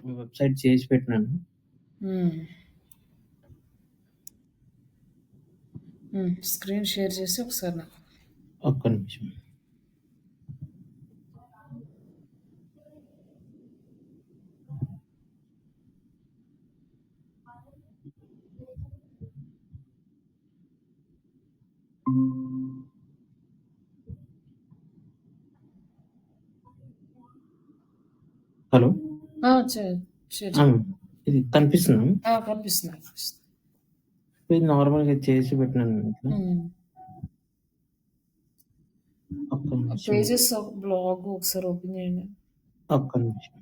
Website చేసి పెట్టినాను. హ్మ్. స్క్రీన్ షేర్ చేసి ఒకసారి నాకు ఒక్క నిమిషం. హలో! ఆ! షేర్ ఆ! చేయి. ఇది కనిపిస్తుందా? కనిపిస్తుంది. కనిపిస్తుంది. ఇది నార్మల్‌గా చేసి పెట్టినాను ఇట్లా. హ్మ్. ఒక్క నిమిషం. పేజెస్ ఆఫ్ బ్లాగ్ ఒకసారి ఓపెన్ చేయండి. ఒక్క నిమిషం.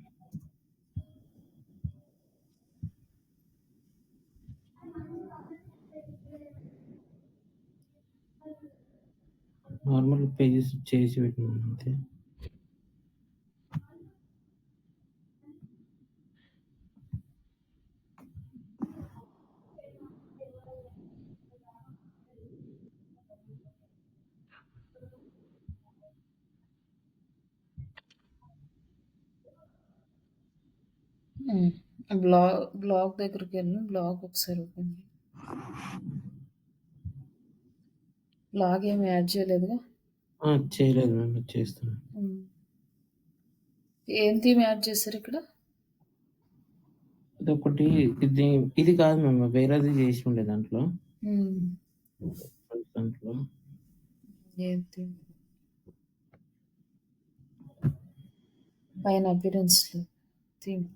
నార్మల్ పేజెస్ చేసి పెట్టినాను అంతే. హ్మ్. బ్లాగ్ దగ్గరికెళ్ళి బ్లాగ్ ఒకసారి ఓపెన్ చేయి. బ్లాగ్ ఏమి యాడ్ చేయలేదుగా? చేయలేదు మ్యామ్. చేస్తున్నా. హ్మ్. ఏం థీమ్ యాడ్ చేశారిక్కడ? ఇదొకటి ఇది ఇది కాదు మ్యామ్. వేరేది చేసి ఉండే దాంట్లో. హ్మ్. దాంట్లో. ఏం థీమ్? పైన అపియరెన్స్‌లో థీమ్.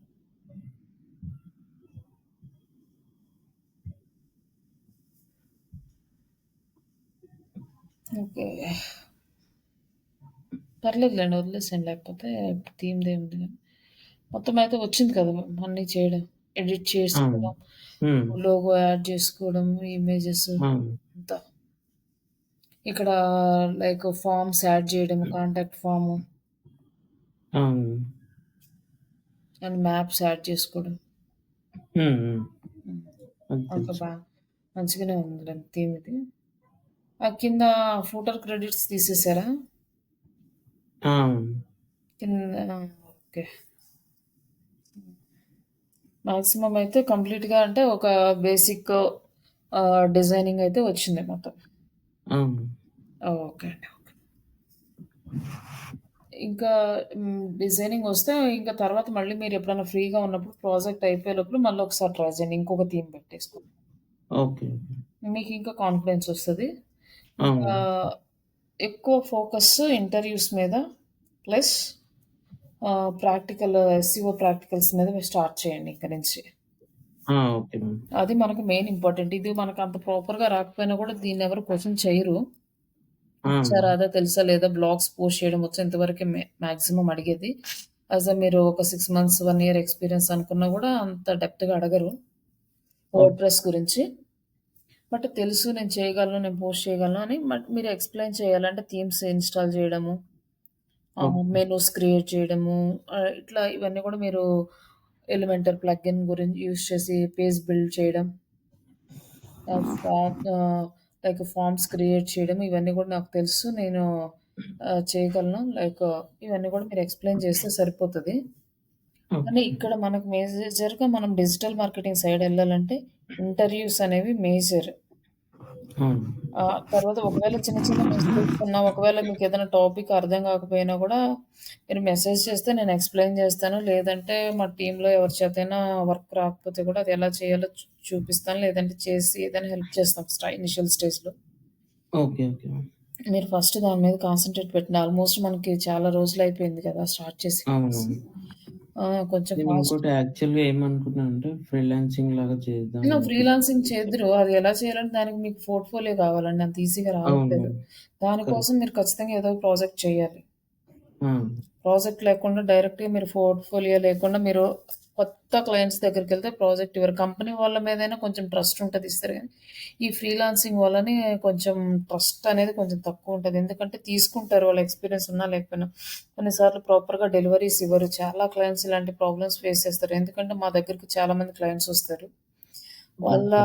ఓకే. పర్లేదులెండి వదిలేసేయండి. లేకపోతే థీమ్‌దేముంది గాని. మొత్తం అయితే వచ్చింది కదా! అన్నీ చేయడం. ఎడిట్ ఆ! చేసుకోవడం, హ్మ్. లోగో యాడ్ చేసుకోవడం, ఇమేజెస్ ఆ! అంతా. ఇక్కడ లైక్ ఫార్మ్స్ యాడ్ చేయడం, కాంటాక్ట్ ఫార్మ్ అవును. అండ్ మ్యాప్స్ యాడ్ చేసుకోవడం. హ్మ్. హ్మ్. హ్మ్. అది ఓకే. తెలుసు. మంచిగానే ఉందిలెండి థీమ్ ఇది. కింద ఫూటర్ క్రెడిట్స్ తీసేసారా? ఆ! కింద ఓకే. మాక్సిమం అయితే కంప్లీట్‌గా అంటే ఒక బేసిక్ డిజైనింగ్ అయితే వచ్చింది మొత్తం. అవును. ఓకే అండి. ఓకే. ఇంకా డిజైనింగ్ వస్తే ఇంకా తర్వాత మళ్ళీ మీరెప్పుడైనా ఫ్రీగా ఉన్నప్పుడు ప్రాజెక్ట్ అయిపోయే లోపల మళ్ళీ ఒకసారి ట్రై చేయండి. ఇంకొక థీమ్ పెట్టేసుకొని. ఓకే. మీకింకా కాన్ఫిడెన్స్ వస్తది. ఇంకా అవును. ఎక్కువ ఫోకస్ ఇంటర్వ్యూస్ మీద ప్లస్ ఎస్‌సీఓ ప్రాక్టికల్స్ మీద మీరు స్టార్ట్ చేయండి ఇక నుంచి. Okay ma'am. అది మనకు మెయిన్ ఇంపార్టెంట్. ఇది మనకు అంత ప్రాపర్‌గా రాకపోయినా కూడా దీన్నెవరు క్వెషన్ చేయరు. ఆ! వచ్చా రాదా తెలుసా లేదా బ్లాగ్స్ పోస్ట్ చేయడం వచ్చా ఇంతవరకే మాక్సిమం అడిగేది. మీరు ఒక 6 మంత్స్, 1 ఇయర్ ఎక్స్‌పీరియన్స్ అనుకున్నా కూడా అంత డెప్త్‌గా అడగరు. ఓకే. వర్డ్‌ప్రెస్ గురించి. బట్ తెలుసు నేను చేయగలను, నేను పోస్ట్ చేయగలను అని మీరు ఎక్స్‌ప్లెయిన్ చేయాలంటే థీమ్స్ ఇన్‌స్టాల్ చేయడము, ఓకే. మెనూస్ క్రియేట్ చేయడము, ఇట్లా ఇవన్నీ కూడా మీరు ఎలిమెంటర్ ప్లగిన్ గురించి యూజ్ చేసి పేజ్ బిల్డ్ చేయడం, ఫార్మ్ లైక్ ఫార్మ్స్ క్రియేట్ చేయడం ఇవన్నీ కూడా నాకు తెలుసు. నేను చేయగలను. లైక్ ఇవన్నీ కూడా మీరు ఎక్స్‌ప్లెయిన్ చేస్తే సరిపోతది. కానీ ఓకే. ఇక్కడ మనకు మేజర్‌గా మనం డిజిటల్ మార్కెటింగ్ సైడ్ ఎళ్ళాలంటే ఇంటర్వ్యూస్ అనేవి మేజర్. అవును. తర్వాత ఒకవేళ చిన్న చిన్న మిస్టేక్స్ ఉన్నా, ఒకవేళ మీకేదైనా టాపిక్ అర్థం కాకపోయినా గూడా, మీరు మెసేజ్ చేస్తే నేను ఎక్స్‌ప్లెయిన్ జేస్తాను. లేదంటే మా టీమ్‌లో ఎవరి చేతైనా వర్క్ రాకపోతే కూడా అది ఎలా చేయాలో చూపిస్తాను. లేదంటే చేసి ఏదైనా హెల్ప్ చేస్తాం ఇనిషియల్ స్టేజ్‌లో. ఓకే. ఓకే. మీరు ఫస్ట్ దాని మీద కాన్సంట్రేట్ పెట్టండి. ఆల్మోస్ట్ మనకి చాలా రోజులయిపోయింది కదా! స్టార్ట్ చేసి. అవునవును. కొంచెం నేను ఫాస్ట్. ఇంకోటి యాక్చువల్‌గా ఏమనుకుంటున్నానంటే ఫ్రీలాన్సింగ్ లాగా చేద్దాం ఫ్రీలాన్సింగ్ అనుకుంటున్నాను. చేద్దురు. అది ఎలా చేయాలంటే దానికి మీకు పోర్ట్‌ఫోలియో కావాలండి. అంత ఈజీగా అవును. రావట్లేదు. దానికోసం కరెక్ట్. మీరు ఖచ్చితంగా ఏదో ఒక ప్రాజెక్ట్ చేయాలి. ఆ! ప్రాజెక్ట్ లేకుండా డైరెక్ట్‌గా మీరు పోర్ట్‌ఫోలియో లేకుండా మీరు కొత్త క్లయింట్స్ దగ్గరికెళ్తే ప్రాజెక్ట్ ఇవ్వరు. కంపెనీ వాళ్ళ మీదైనా కొంచెం ట్రస్ట్ ఉంటది ఇస్తారు గానీ, ఈ ఫ్రీలాన్సింగ్ వాళ్ళని కొంచెం ట్రస్ట్ అనేది కొంచెం తక్కువుంటది. ఎందుకంటే తీసుకుంటారు వాళ్ళ ఎక్స్‌పీరియన్స్ ఉన్నా లేకపోయినా. కొన్నిసార్లు ప్రాపర్‌గా డెలివరీస్ ఇవ్వరు. చాలా క్లయింట్స్ ఇలాంటి ప్రాబ్లమ్స్ ఫేస్ చేస్తారు. ఎందుకంటే మా దగ్గరికి చాలా మంది క్లయింట్స్ వస్తారు. వాళ్ళ ఓకే.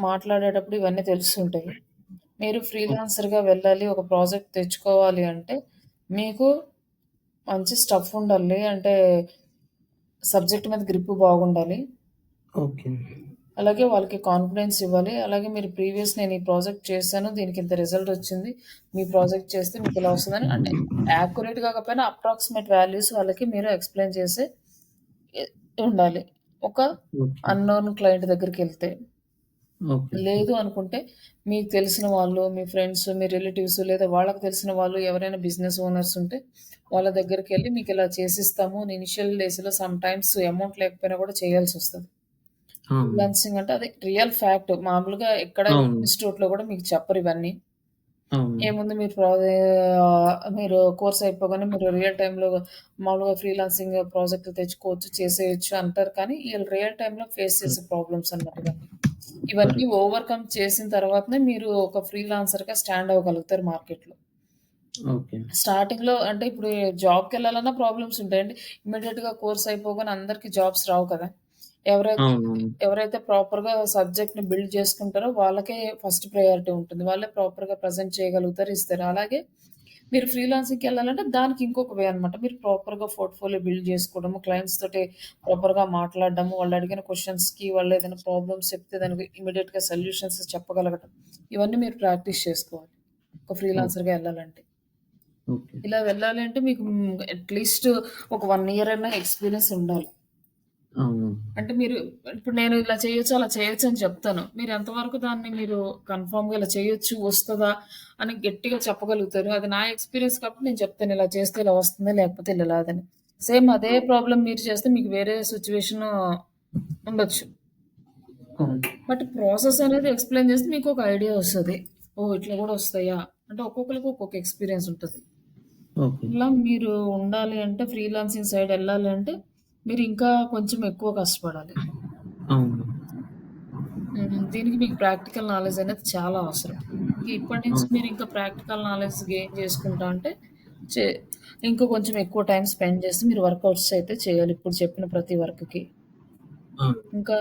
మాట్లాడేటప్పుడు ఇవన్నీ తెలుస్తుంటాయి. మీరు ఓకే. ఫ్రీలాన్సర్‌గా వెళ్ళాలి, ఒక ప్రాజెక్ట్ తెచ్చుకోవాలి అంటే మీకు మంచి స్టఫ్ ఉండాలి. అంటే సబ్జెక్ట్ మీద గ్రిప్ బాగుండాలి. ఓకే. అలాగే వాళ్ళకి కాన్ఫిడెన్స్ ఇవ్వాలి. అలాగే మీరు నేను ఈ ప్రాజెక్ట్ చేశాను. దీనికి ఇంత రిజల్ట్ వచ్చింది. మీ ప్రాజెక్ట్ చేస్తే మీకిలా వస్తదని అంటే యాక్యురేట్ కాకపోయినా అప్రాక్సిమేట్ వాల్యూస్ వాళ్ళకి మీరు ఎక్స్‌ప్లెయిన్ చేసి ఎ ఉండాలి. ఒక ఓకే. అన్‌నోన్ క్లయింట్ దగ్గరికెళ్తే. ఓకే. లేదు అనుకుంటే మీకు తెలిసిన వాళ్ళు, మీ ఫ్రెండ్స్, మీ రిలేటివ్స్ లేదా వాళ్ళకి తెలిసిన వాళ్ళు ఎవరైనా బిజినెస్ ఓనర్స్ ఉంటే వాళ్ళ దగ్గరికెళ్లి మీకిలా చేసిస్తాము. ఇనిషియల్ డేస్‌లో సమ్‌టైమ్స్ అమౌంట్ లేకపోయినా కూడా చేయాల్సొస్తది. అవును. ఫ్రీలాన్సింగ్ అంటే అది రియల్ ఫ్యాక్ట్. మామూలుగా ఎక్కడ అవును. ఇన్‌స్టిట్యూట్‌లో కూడా మీకు చెప్పరు ఇవన్నీ. అవును. ఏముంది మీరు కోర్స్ అయిపోగానే మీరు రియల్ టైమ్‌లో మామూలుగా ఫ్రీలాన్సింగ్ ప్రాజెక్ట్‌లు తెచ్చుకోవచ్చు, చేసేయొచ్చు అంటారు. కానీ ఈళ్ళు రియల్ టైమ్‌లో ఫేస్ చేసే కరెక్ట్. ప్రాబ్లమ్స్ అన్నమాట ఇవన్నీ. ఇవన్నీ కరెక్ట్. ఓవర్‌కమ్ చేసిన తర్వాతనే మీరు ఒక ఫ్రీలాన్సర్‌గా స్టాండ్ అవ్వగలుగుతారు మార్కెట్‌లో. ఓకే. స్టార్టింగ్‌లో అంటే ఇప్పుడు జాబ్‌కెళ్ళాలన్నా ప్రాబ్లమ్స్ ఉంటాయండి. ఇమ్మీడియేట్‌గా కోర్స్ అయిపోగానే అందరికి జాబ్స్ రావు కదా! ఎవరైతే అవునవును. ఎవరైతే ప్రాపర్‌గా సబ్జెక్ట్‌ని బిల్డ్ చేసుకుంటారో వాళ్ళకే ఫస్ట్ ప్రయారిటీ ఉంటుంది. వాళ్ళే ప్రాపర్‌గా ప్రెజెంట్ చేయగలుగుతారు, ఇస్తారు. అలాగే మీరు ఫ్రీలాన్సింగ్‌కెళ్ళాలంటే దానికి ఇంకొక వే అనమాట. మీరు ప్రాపర్‌గా పోర్ట్‌ఫోలియో బిల్డ్ చేసుకోవడము, క్లయింట్స్ తోటి ప్రాపర్‌గా మాట్లాడడము, వాళ్ళు అడిగిన క్వెషన్స్‌కి వాళ్ళు ఏదైనా ప్రాబ్లమ్స్ చెప్తే దానికి ఇమ్మీడియేట్‌గా సొల్యూషన్స్ చెప్పగలగటం. ఇవన్నీ మీరు ప్రాక్టీస్ చేసుకోవాలి. ఒక ఓకే. ఫ్రీలాన్సర్‌గా ఎళ్ళాలంటే. ఓకే. ఇలా వెళ్ళాలి అంటే మీకు అట్‌లీస్ట్ ఒక 1 ఇయర్ అన్నా ఎక్స్‌పీరియన్స్ ఉండాలి. అవును. అంటే మీరు ఇప్పుడు నేను ఇలా చేయొచ్చు, అలా చేయొచ్చు అని చెప్తాను. మీరు ఎంతవరకు దాన్ని మీరు కన్ఫర్మ్‌గా ఇలా చేయొచ్చు, వస్తదా అని గట్టిగా చెప్పగలుగుతారు. అది నా ఎక్స్‌పీరియన్స్ కాబట్టి నేను చెప్తాను. ఇలా చేస్తే ఇలా వస్తుంది, లేకపోతే ఇలా రాదని. సేమ్ అదే అవును. ప్రాబ్లమ్ మీరు చేస్తే మీకు వేరే సిట్యుయేషన్ ఉండొచ్చు. కరెక్ట్. బట్ ప్రాసెస్ అనేది ఎక్స్‌ప్లెయిన్ చేస్తే మీకొక ఐడియా వస్తది. ఓహ్! ఇట్లా కూడా వస్తాయా? అంటే ఒక్కొక్కళ్ళకి ఒక్కొక్క ఎక్స్‌పీరియన్స్ ఉంటది. ఓకే. ఇలా మీరు ఉండాలి అంటే ఫ్రీలాన్సింగ్ సైడ్ ఎళ్ళాలి అంటే మీరు ఇంకా కొంచెం ఎక్కువ కష్టపడాలి. అవును. దీనికి మీకు ప్రాక్టికల్ నాలెడ్జ్ అనేది చాలా అవసరం. ఇప్పటి నుంచి అవును. మీరు ఇంకా ప్రాక్టికల్ నాలెడ్జ్ గెయిన్ చేసుకుంటా అంటే చే ఇంకా కొంచెం ఎక్కువ టైమ్ స్పెండ్ చేసి మీరు వర్కౌట్స్ అయితే చేయాలి. ఇప్పుడు చెప్పిన ప్రతి వర్క్‌కి. అవును. ఇంకా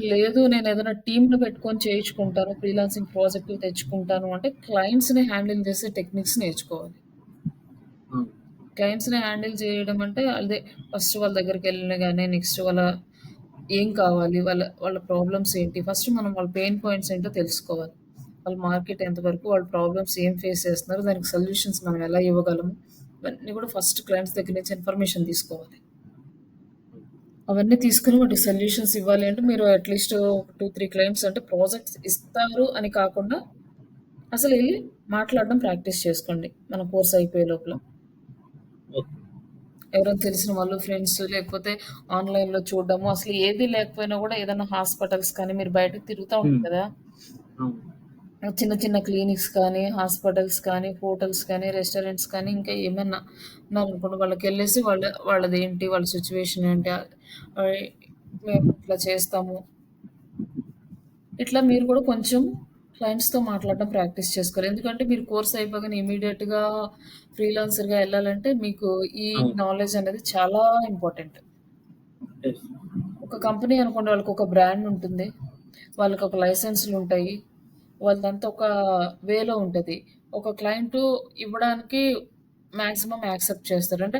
లేదు నేనేదైనా టీమ్‌ని పెట్టుకొని చేయించుకుంటాను. ఫ్రీలాన్సింగ్ ప్రాజెక్టులు తెచ్చుకుంటాను అంటే క్లయింట్స్‌ని హ్యాండిల్ చేసే టెక్నిక్స్ నేర్చుకోవాలి. అవును. క్లయింట్స్‌ని హ్యాండిల్ చేయడం అంటే అదే ఫస్ట్ వాళ్ళ దగ్గరికెళ్ళగానే నెక్స్ట్ ఏం కావాలి? వాళ్ళ ప్రాబ్లమ్స్ ఏంటి? ఫస్ట్ మనం వాళ్ళ పెయిన్ పాయింట్స్ ఏంటో తెలుసుకోవాలి. వాళ్ళ మార్కెట్ ఎంతవరకు, వాళ్ళ ప్రాబ్లమ్స్ ఏం ఫేస్ చేస్తున్నారు? దానికి సొల్యూషన్స్ మనం ఎలా ఇవ్వగలము? ఇవన్నీ కూడా ఫస్ట్ క్లయింట్స్ దగ్గర నుంచి ఇన్ఫర్మేషన్ తీసుకోవాలి. అవన్నీ తీసుకొని వాటికి సొల్యూషన్స్ ఇవ్వాలి అంటే మీరు అట్‌లీస్ట్ ఒక 2, 3 క్లయింట్స్ అంటే ప్రాజెక్ట్స్ ఇస్తారు అని కాకుండా అసలెళ్లి మాట్లాడడం ప్రాక్టీస్ చేసుకోండి. మన కోర్స్ అయిపోయే లోపల. ఓకే. ఎవరైనా తెలిసిన వాళ్ళు, ఫ్రెండ్స్ లేకపోతే ఆన్‌లైన్‌లో చూడడము. అసలు ఏది లేకపోయినా గూడా ఏదైనా హాస్పిటల్స్ కానీ మీరు బయటకి తిరుగుతా హ్మ్. ఉంటారు కదా! అవును. చిన్న చిన్న క్లినిక్స్ కానీ, హాస్పిటల్స్ కానీ, హోటల్స్ కానీ, రెస్టారెంట్స్ కానీ ఇంకా ఏమన్నా ఉన్నారనుకోండి వాళ్ళకెళ్ళేసి వాళ్ళదేంటి, వాళ్ళ సిట్యుయేషన్ ఏంటి ఆహ్, మేము ఇట్లా చేస్తాము. ఇట్లా మీరు కూడా కొంచెం క్లయింట్స్‌తో మాట్లాడడం ప్రాక్టీస్ చేసుకోవాలి. ఎందుకంటే మీరు కోర్స్ అయిపోగానే ఇమ్మీడియేట్‌గా ఫ్రీలాన్సర్‌గా ఎళ్ళాలంటే మీకు ఈ అవును. నాలెడ్జ్ అనేది చాలా ఇంపార్టెంట్. యెస్. ఒక కంపెనీ అనుకోండి వాళ్ళకొక బ్రాండ్ ఉంటుంది. వాళ్ళకొక లైసెన్స్‌లుంటాయి. వాళ్ళదంతా ఒక వేలో ఉంటది. ఒక క్లయింటు ఇవ్వడానికి మాక్సిమం యాక్సెప్ట్ చేస్తారు. అంటే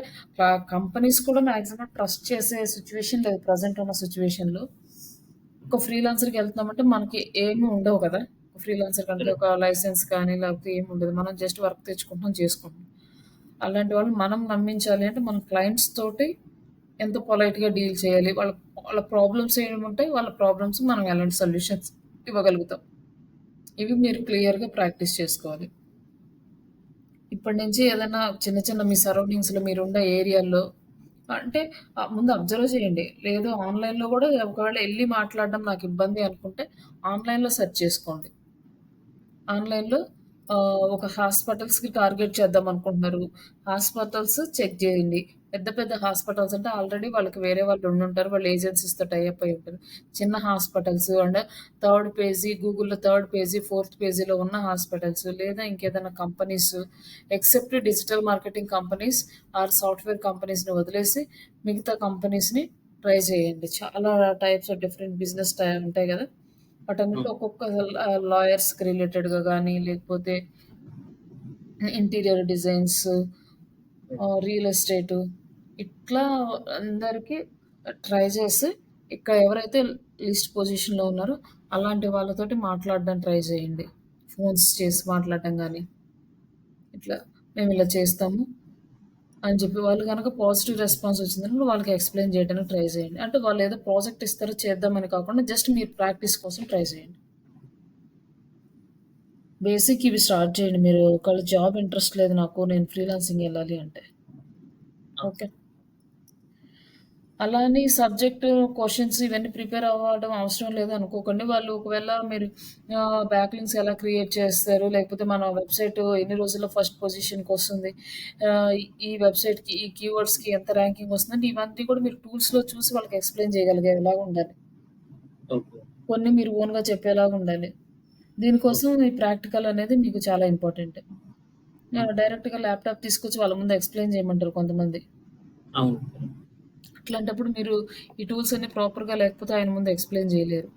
కంపెనీస్ కూడా మాక్సిమం ట్రస్ట్ చేసే సిట్యుయేషన్ లేదు ప్రెజెంట్ ఉన్న సిట్యుయేషన్‌లో. ఒక ఫ్రీలాన్సర్‌కెళ్తున్నామంటే మనకి ఏమి ఉండవు కదా! ఫ్రీలాన్సర్‌కంటే కరెక్ట్. ఒక లైసెన్స్ కానీ లేకపోతే ఏముండదు. మనం జస్ట్ వర్క్ తెచ్చుకుంటున్నాం, చేసుకుంటున్నాం. అలాంటి వాళ్ళని మనం నమ్మించాలి అంటే మన క్లయింట్స్ తోటి ఎంత పొలైట్‌గా డీల్ చేయాలి. వాళ్ళ వాళ్ళ ప్రాబ్లమ్స్ ఏముంటాయి, వాళ్ళ ప్రాబ్లమ్స్ మనం ఎలాంటి సొల్యూషన్స్ ఇవ్వగలుగుతాం. ఇవి మీరు క్లియర్‌గా ప్రాక్టీస్ చేసుకోవాలి. ఇప్పటి నుంచి ఏదైనా చిన్న చిన్న మీ సరౌండింగ్స్‌లో మీరున్న ఏరియాల్లో అంటే ముందు అబ్జర్వ్ చేయండి. లేదు ఆన్‌లైన్‌లో గూడా ఒకవేళ ఎళ్లి మాట్లాడడం నాకు ఇబ్బంది అనుకుంటే ఆన్‌లైన్‌లో సెర్చ్ చేసుకోండి. ఆన్‌లైన్‌లో ఒక హాస్పిటల్స్‌కి టార్గెట్ చేద్దామనుకుంటున్నారు. హాస్పిటల్స్ చెక్ జేయండి. పెద్ద పెద్ద హాస్పిటల్స్ అంటే ఆల్రెడీ వాళ్ళకి వేరే వాళ్ళు ఉండుంటారు. వాళ్ళు ఏజెన్సీస్‌తో టై అప్ అయ్యి ఉంటారు. చిన్న హాస్పిటల్స్ అండ్ థర్డ్ పేజీ గూగుల్‌లో థర్డ్ పేజీ, ఫోర్త్ పేజీలో ఉన్న హాస్పిటల్స్ లేదా ఇంకేదైనా companies except digital marketing companies or software కంపెనీస్‌ని వదిలేసి మిగతా కంపెనీస్‌ని ట్రై చేయండి. చాలా టైప్స్ ఆఫ్ డిఫరెంట్ బిజినెస్ ఉంటాయి గదా! వాటన్నిటిలో అవును. ఒక్కొక్క లాయర్స్‌కి రిలేటెడ్‌గా గాని, లేకపోతే interior designs, yes. Real estate. ఇట్లా అందరికి ట్రై చేసి ఇక్కడ ఎవరైతే లీస్ట్ పొజిషన్‌లో ఉన్నారో అలాంటి వాళ్ళతోటి మాట్లాడడానికి ట్రై చేయండి. ఫోన్స్ చేసి మాట్లాడడం గాని, ఇట్లా మేమిలా చేస్తాము అని చెప్పి వాళ్ళు గనక పాజిటివ్ రెస్పాన్స్ వచ్చిందంటే వాళ్ళకి ఎక్స్‌ప్లెయిన్ చేయడానికి ట్రై చేయండి. అంటే వాళ్ళేదో ప్రాజెక్ట్ ఇస్తారు చేద్దామని కాకుండా జస్ట్ మీరు ప్రాక్టీస్ కోసం ట్రై చేయండి. బేసిక్ ఇవి స్టార్ట్ చేయండి. మీరు ఒకవేళ జాబ్ ఇంట్రెస్ట్ లేదు నాకు నేను ఫ్రీలాన్సింగ్ ఎళ్ళాలి అంటే. ఓకే. అలా అని సబ్జెక్ట్ క్వెషన్స్ ఇవన్నీ ప్రిపేర్ అవ్వడం అవసరం లేదు అనుకోకండి. వాళ్ళు ఒకవేళ మీరు బ్యాక్‌లింక్స్ ఎలా క్రియేట్ చేస్తారు? లేకపోతే మన వెబ్‌సైట్ ఎన్ని రోజుల్లో ఫస్ట్ పొజిషన్‌కొస్తుంది? ఈ వెబ్‌సైట్‌కి ఈ కీవర్డ్స్‌కి ఎంత ర్యాంకింగ్ వస్తుందంటే ఇవన్నీ కూడా మీరు టూల్స్‌లో చూసి వాళ్ళకి ఎక్స్‌ప్లెయిన్ చేయగలిగేలాగా ఉండాలి. ఓకే. కొన్ని మీరు ఓన్‌గా చెప్పేలాగా ఉండాలి. దీనికోసం ఓకే. ఈ ప్రాక్టికల్ అనేది మీకు చాలా ఇంపార్టెంట్. హ్మ్. డైరెక్ట్‌గా ల్యాప్‌టాప్ తీసుకొచ్చి వాళ్ళ ముందు ఎక్స్‌ప్లెయిన్ చేయమంటారు కొంతమంది. అవును. అట్లాంటప్పుడు మీరు ఈ టూల్స్ అన్నీ ప్రాపర్‌గా లేకపోతే ఆయన ముందు ఎక్స్‌ప్లెయిన్ చేయలేరు.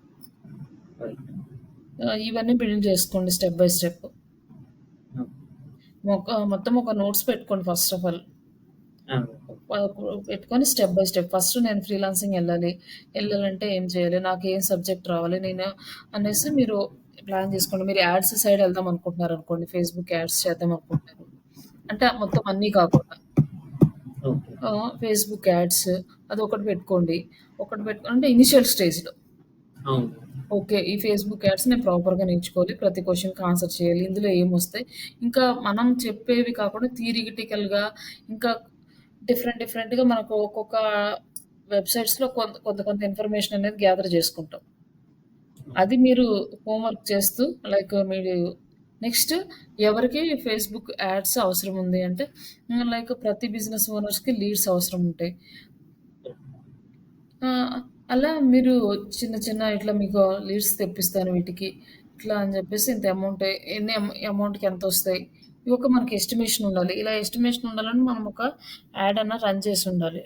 రైట్. ఇవన్నీ బిల్డ్ చేసుకోండి స్టెప్ బై స్టెప్. ఆ! మొత్తం ఒక నోట్స్ పెట్టుకోండి ఫస్ట్ ఆఫ్ ఆల్. ఆ! పెట్టుకొని స్టెప్ బై స్టెప్ ఫస్ట్ నేను ఫ్రీలాన్సింగ్ ఎళ్ళాలి. ఎళ్ళాలంటే ఏం చేయాలి? నాకేం సబ్జెక్ట్ రావాలి? నేను అనేసి మీరు ప్లాన్ చేసుకోండి. మీరు యాడ్స్ సైడ్ ఎళ్దాం అనుకుంటున్నారనుకోండి. ఫేస్‌బుక్ యాడ్స్ చేద్దాం అనుకుంటున్నారు. అంటే మొత్తం అన్నీ కాకుండా ఓకే. ఫేస్‌బుక్ యాడ్స్ అదొకటి పెట్టుకోండి. ఒకటి అంటే ఇనిషియల్ స్టేజ్‌లో. అవును. ఓకే. ఈ ఫేస్‌బుక్ యాడ్స్ నేను ప్రాపర్‌గా నేర్చుకోవాలి. ప్రతి క్వెషన్‌కి ఆన్సర్ చేయాలి. ఇందులో ఏమొస్తాయి? ఇంకా మనం చెప్పేవి కాకుండా థియరిటికల్‌గా ఇంకా డిఫరెంట్‌గా మనకు ఒక్కొక్క వెబ్‌సైట్స్‌లో కొంత ఇన్ఫర్మేషన్ అనేది గ్యాదర్ చేసుకుంటాం. అది మీరు హోంవర్క్ చేస్తూ మీరు నెక్స్ట్ ఎవరికి ఫేస్‌బుక్ యాడ్స్ అవసరం ఉంది అంటే ప్రతి బిజినెస్ ఓనర్స్‌కి లీడ్స్ అవసరం ఉంటాయి. ఆ! అలా మీరు చిన్న ఇట్లా మీకు లీడ్స్ తెప్పిస్తాను వీటికి. ఇట్లా అని జెప్పేసి ఇంత అమౌంట్ ఎన్ని అమౌంట్‌కి ఎంతొస్తాయి? ఇవి ఒక మనకి ఎస్టిమేషన్ ఉండాలి. ఇలా ఎస్టిమేషన్ ఉండాలంటే మనం ఒక యాడ్ అన్నా రన్ చేసుండాలి.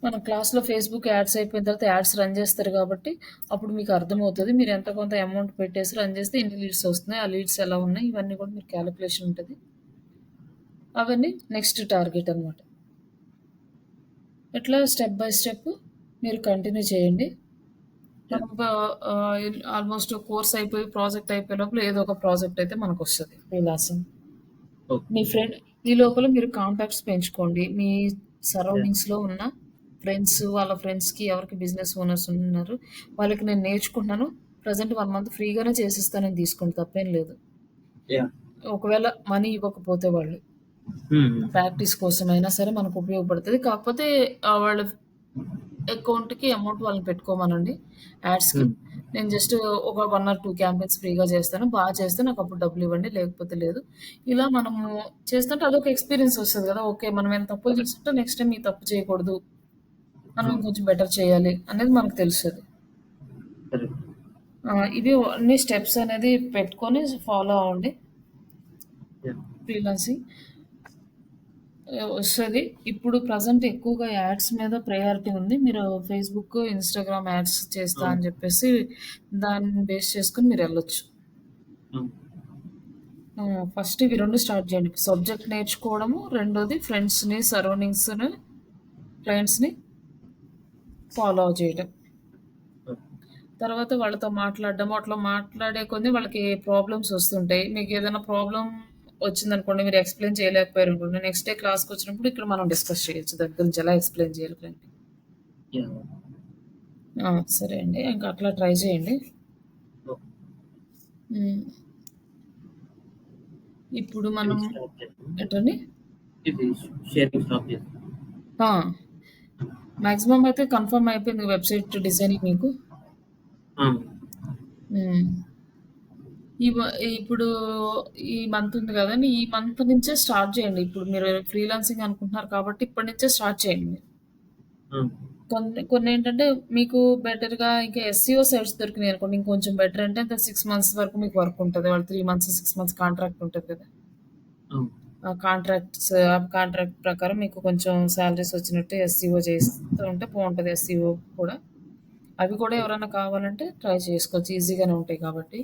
మన క్లాస్‌లో ఫేస్‌బుక్ యాడ్స్ అయిపోయిన తర్వాత యాడ్స్ రన్ జేస్తారు గాబట్టి, అప్పుడు మీకు అర్థమవుతది. మీరు ఎంతో కొంత అమౌంట్ పెట్టేసి రన్ జేస్తే ఇన్ని లీడ్స్ ఒస్తున్నాయి. ఆ లీడ్స్ ఎలా ఉన్నాయి? ఇవన్నీ గూడా మీకు కాలిక్యులేషన్ ఉంటది. అవన్నీ నెక్స్ట్ టార్గెట్ అనమాట. ఇట్లా స్టెప్ బై స్టెప్ మీరు కంటిన్యూ చేయండి. యాహ్! మనం ఆల్‌మోస్ట్ కోర్స్ అయిపోయి, ప్రాజెక్ట్ అయిపోయే లోపల ఏదో ఒక ప్రాజెక్ట్ అయితే మనకొస్తది ఫ్రీలాన్సింగ్. ఓకే. మీ ఫ్రెండ్ ఈ లోపల మీరు కాంటాక్ట్స్ పెంచుకోండి. మీ యాహ్! సరౌండింగ్స్‌లో ఉన్న ఫ్రెండ్స్, వాళ్ళ ఫ్రెండ్స్‌కి ఎవరికి బిజినెస్ ఓనర్స్ ఉన్నారు. వాళ్ళకి నేను నేర్చుకుంటున్నాను. ప్రెజెంట్ 1 మంత్ ఫ్రీగానే చేసిస్తానని తీసుకోండి తప్పేం లేదు. యాహ్! ఒకవేళ మనీ ఇవ్వకపోతే వాళ్ళు. హ్మ్. ప్రాక్టీస్ కోసమైనా సరే మనకు ఉపయోగపడతది. కాకపోతే వాళ్ళ అకౌంట్‌కి అమౌంట్ వాళ్ళని పెట్టుకోమనండి యాడ్స్‌కి. హ్మ్. నేను జస్ట్ ఒక 1 ఆర్ 2 క్యాంపెయిన్స్ ఫ్రీగా చేస్తాను. చేస్తే నాకప్పుడు డబ్బులివ్వండి. లేకపోతే లేదు. ఇలా మనము చేస్తుంటే అదొక ఎక్స్‌పీరియన్స్ వస్తది గదా! ఓకే. మనం ఏమైనా తప్పులు కరెక్ట్. చేస్తుంటే నెక్స్ట్ టైమ్ ఈ తప్పు చేయకూడదు. మనం అవును. ఇంకొంచెం బెటర్ చేయాలి అనేది మనకు తెలుస్తది. కరెక్ట్. ఇవి అన్ని స్టెప్స్ అనేది పెట్టుకొని ఫాలో అవ్వండి. యాహ్! ఫ్రీలాన్సింగ్ వస్తది. ఇప్పుడు ప్రెజెంట్ ఎక్కువగా యాడ్స్ మీద ప్రయారిటీ ఉంది. మీరు ఫేస్‌బుక్, ఇన్‌స్టాగ్రామ్ యాడ్స్ చేస్తా అవును. అని జెప్పేసి దాన్ని బేస్ చేసుకొని మీరెళ్ళొచ్చు. అవును. ఫస్ట్ ఇవి 2 స్టార్ట్ చేయండి. సబ్జెక్ట్ నేర్చుకోవడము, రెండోది ఫ్రెండ్స్‌ని, సరౌండింగ్స్‌ని, క్లయింట్స్‌ని ఫాలో చేయడం. ఓకే. తర్వాత వాళ్ళతో మాట్లాడడము, అట్లా మాట్లాడే కొద్దీ వాళ్ళకి ప్రాబ్లమ్స్ వస్తుంటాయి. మీకేదైనా ప్రాబ్లమ్ వచ్చిందనుకోండి, మీరు ఎక్స్‌ప్లెయిన్ చేయలేకపోయారనుకోండి, నెక్స్ట్ డే క్లాస్‌కొచ్చినప్పుడు ఇక్కడ మనం డిస్కస్ చేయొచ్చు. దాని గురించి ఎలా ఎక్స్‌ప్లెయిన్ చేయాలి క్లయింట్‌కి. యాహ్! సరే అండి. ఇంక అట్లా ట్రై చేయండి. ఓకే. హ్మ్. ఇప్పుడు ఇది మనం స్టాప్ చేద్దాం. ఏంటండి? ఇది షేరింగ్ స్టాప్ చేద్దాం. ఆ! మాక్సిమం అయితే కన్ఫర్మ్ అయిపోయింది వెబ్‌సైట్ డిజైనింగ్ మీకు. ఆ! హ్మ్. ఈ మ ఇప్పుడు ఈ మంత్ ఉంది గదండీ! ఈ మంత్ నుంచే స్టార్ట్ చేయండి. ఇప్పుడు మీరు ఫ్రీలాన్సింగ్ అనుకుంటున్నారు కాబట్టి ఇప్పటి నుంచే స్టార్ట్ చేయండి. ఆ! కొన్నేంటంటే మీకు బెటర్‌గా ఇంకా ఎస్‌సిఓ సైట్స్ దొరికినాయనుకోండి ఇంకొంచెం బెటర్ అంటే 6 మంత్స్ వరకు మీకు వర్క్ ఉంటది. వాళ్ళు 3 మంత్స్, 6 మంత్స్ కాంట్రాక్ట్ ఉంటది కదా! అవును. ఆ కాంట్రాక్ట్ ప్రకారం మీకు కొంచెం సాలరీస్ వచ్చినట్టు ఎస్‌సిఓ చేస్తూ ఉంటే బావుంటది ఎస్‌సిఓ కూడా. అవి కూడా ఓకే. ఎవరైనా కావాలంటే ట్రై చేసుకోవచ్చు. ఈజీగానే ఉంటాయి కాబట్టి.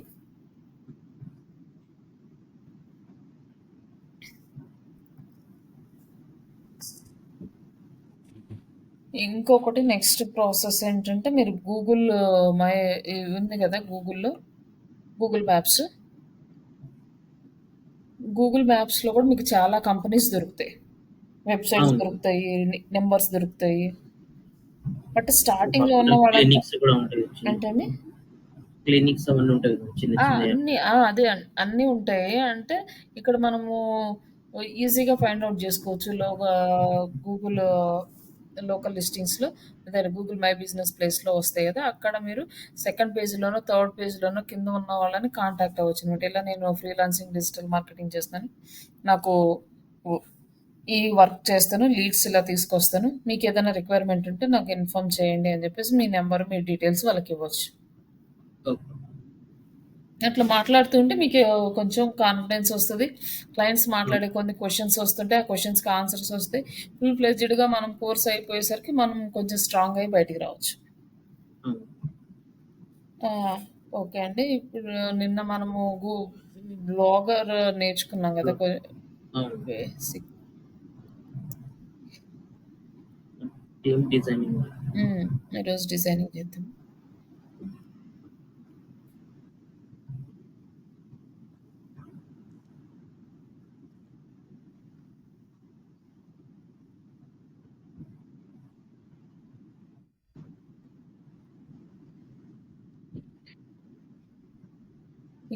ఇంకొకటి నెక్స్ట్ ప్రాసెస్ ఏంటంటే మీరు గూగుల్ మై ఇది ఉంది కదా గూగుల్‌లో గూగుల్ మ్యాప్స్. గూగుల్ మ్యాప్స్‌లో కూడా మీకు చాలా కంపెనీస్ దొరుకుతాయి. వెబ్‌సైట్స్ అవును. దొరుకుతాయి. నంబర్స్ దొరుకుతాయి. బట్ స్టార్టింగ్‌లో ఉన్న హాస్పిటల్ వాళ్ళంతా క్లినిక్స్ కూడా ఉంటాయి. ఏంటండి? క్లినిక్స్ అవన్నీ ఉంటాయి కదా! చిన్న చిన్నయి. అదే అన్నీ ఉంటాయి. అంటే ఇక్కడ మనము ఈజీగా ఫైండ్ ఔట్ జేసుకోవచ్చు. గూగుల్ లోకల్ లిస్టింగ్స్‌లో అదే గూగుల్ మై బిజినెస్ ప్లేస్‌లో వస్తాయి గదా! అక్కడ మీరు సెకండ్ పేజ్‌లోనో, థర్డ్ పేజ్‌లోనో కింద ఉన్న వాళ్ళని కాంటాక్ట్ అవ్వచ్చనమాట. ఇలా నేను ఫ్రీలాన్సింగ్ డిజిటల్ మార్కెటింగ్ చేస్తున్నాను. నాకు ఉ ఈ వర్క్ చేస్తాను. లీడ్స్ ఇలా తీసుకొస్తాను. మీకేదైనా రిక్వైర్మెంట్ ఉంటే నాకు ఇన్ఫార్మ్ చేయండి అని జెప్పేసి మీ నంబర్, మీ డీటెయిల్స్ వాళ్ళకివ్వచ్చు. ఓకే. అట్లా మాట్లాడుతూ ఉంటే మీకు కొంచెం కాన్ఫిడెన్స్ వస్తది. క్లయింట్స్ అవును. మాట్లాడే కొన్ని క్వెషన్స్ వస్తుంటే, ఆ క్వెషన్స్‌కి ఆన్సర్స్ వస్తాయి. ఫుల్ ఫ్లెడ్జ్డ్‌గా మనం కోర్స్ అయిపోయేసరికి మనం కొంచెం స్ట్రాంగ్ అయ్యి బయటికి రావచ్చు. అవును. ఆ! ఓకే అండి. ఇప్పుడు నిన్న మనము బ్లాగర్ నేర్చుకున్నాం గదా! అవును. బేసిక్. Team designing. హ్మ్. ఈరోజు డిజైనింగ్ చేద్దాం.